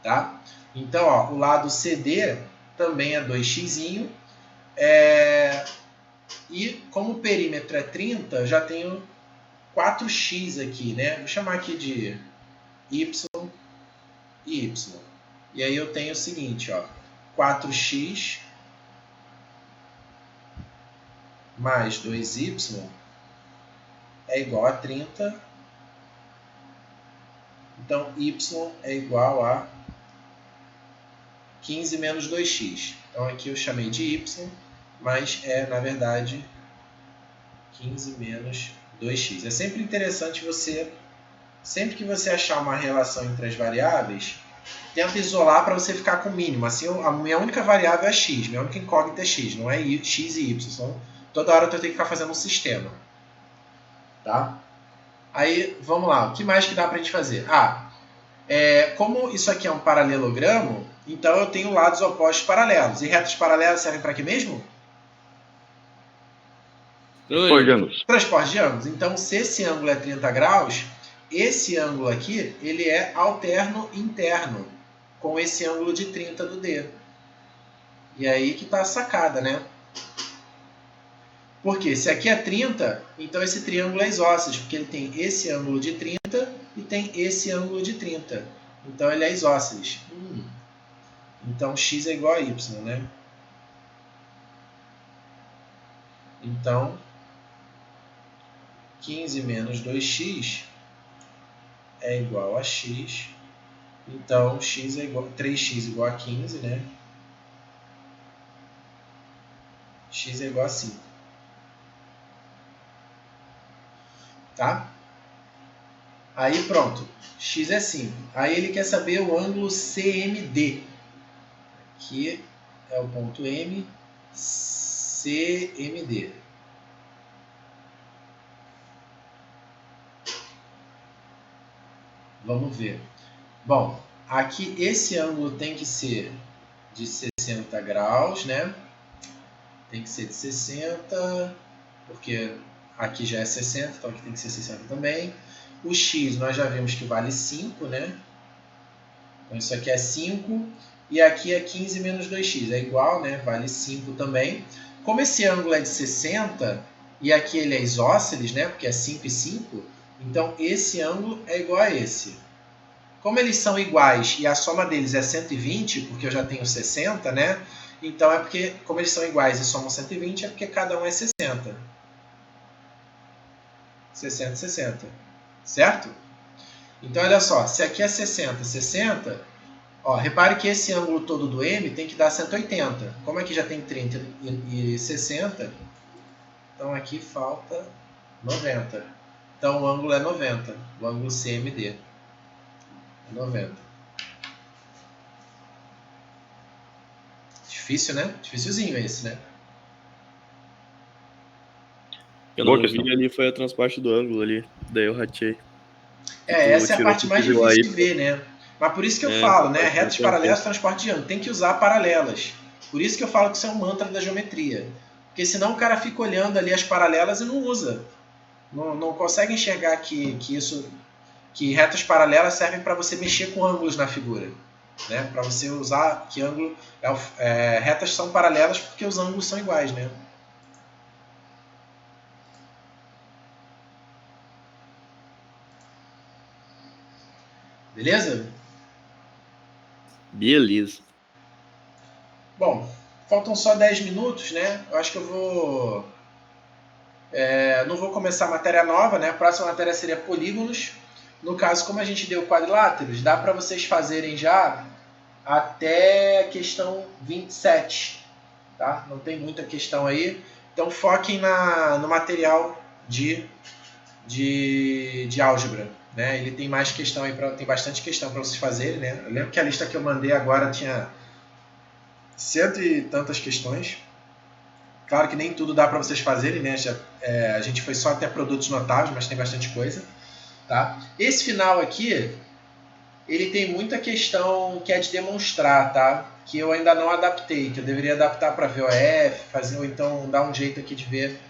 Tá? Então, ó, o lado CD também é 2x. E como o perímetro é 30, já tenho 4x aqui, né? Vou chamar aqui de y e y. E aí eu tenho o seguinte, ó, 4x mais 2y é igual a 30. Então, y é igual a 15 menos 2x. Então, aqui eu chamei de y, mas é, na verdade, 15 menos 2x. É sempre interessante você, sempre que você achar uma relação entre as variáveis, tenta isolar para você ficar com o mínimo. Assim, a minha única variável é x, minha única incógnita é x, não é x e y. Então, toda hora eu tenho que ficar fazendo um sistema. Tá? Aí, vamos lá. O que mais que dá para a gente fazer? Como isso aqui é um paralelogramo, então eu tenho lados opostos paralelos. E retas paralelas servem para quê mesmo? Transporte de ângulos. Transporte de ângulos. Então, se esse ângulo é 30 graus, esse ângulo aqui, ele é alterno interno com esse ângulo de 30 do D. E aí que está a sacada, né? Porque se aqui é 30, então esse triângulo é isósceles, porque ele tem esse ângulo de 30 e tem esse ângulo de 30. Então ele é isósceles. Então x é igual a y, né? Então 15 menos 2x é igual a x. Então x é igual 3x igual a 15, né? X é igual a 5. Tá? Aí pronto, x é 5. Aí ele quer saber o ângulo CMD. Aqui é o ponto M, CMD. Vamos ver. Bom, aqui esse ângulo tem que ser de 60 graus, né? Tem que ser de 60, porque aqui já é 60, então aqui tem que ser 60 também. O x nós já vimos que vale 5, né? Então isso aqui é 5. E aqui é 15 menos 2x. É igual, né? Vale 5 também. Como esse ângulo é de 60 e aqui ele é isósceles, né? Porque é 5 e 5. Então esse ângulo é igual a esse. Como eles são iguais e a soma deles é 120, porque eu já tenho 60, né? Então é porque, como eles são iguais e somam 120, é porque cada um é 60. 60, 60. Certo? Então, olha só. Se aqui é 60, 60, ó, repare que esse ângulo todo do M tem que dar 180. Como aqui já tem 30 e 60, então aqui falta 90. Então, o ângulo é 90. O ângulo CMD é 90. Difícil, né? Dificilzinho esse, né? Eu não vi ali, foi a transporte do ângulo ali. Daí eu ratei. Essa é a parte mais difícil de ver, né? Mas por isso que eu falo, né? Retas paralelas, transporte de ângulo. Tem que usar paralelas. Por isso que eu falo que isso é um mantra da geometria. Porque senão o cara fica olhando ali as paralelas e não usa. Não consegue enxergar que retas paralelas servem para você mexer com ângulos na figura. Né? Para você usar que ângulo... retas são paralelas porque os ângulos são iguais, né? Beleza? Beleza. Bom, faltam só 10 minutos, né? Eu acho que eu vou... não vou começar a matéria nova, né? A próxima matéria seria polígonos. No caso, como a gente deu quadriláteros, dá para vocês fazerem já até a questão 27. Tá? Não tem muita questão aí. Então foquem no material de álgebra. Né? Ele tem mais questão aí, tem bastante questão para vocês fazerem. Né? Eu lembro que a lista que eu mandei agora tinha 100 e tantas questões. Claro que nem tudo dá para vocês fazerem, né? A gente foi só até produtos notáveis, mas tem bastante coisa. Tá? Esse final aqui, ele tem muita questão que é de demonstrar, tá? Que eu ainda não adaptei, que eu deveria adaptar para VOF, ou então dar um jeito aqui de ver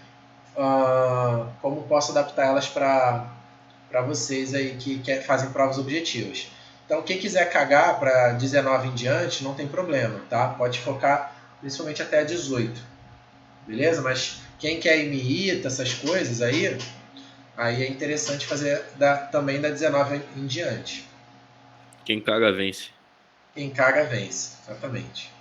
como posso adaptar elas para vocês aí que fazem provas objetivas. Então, quem quiser cagar para 19 em diante, não tem problema, tá? Pode focar principalmente até 18. Beleza? Mas quem quer imita essas coisas aí, Aí é interessante fazer também da 19 em diante. Quem caga vence. Quem caga vence, exatamente.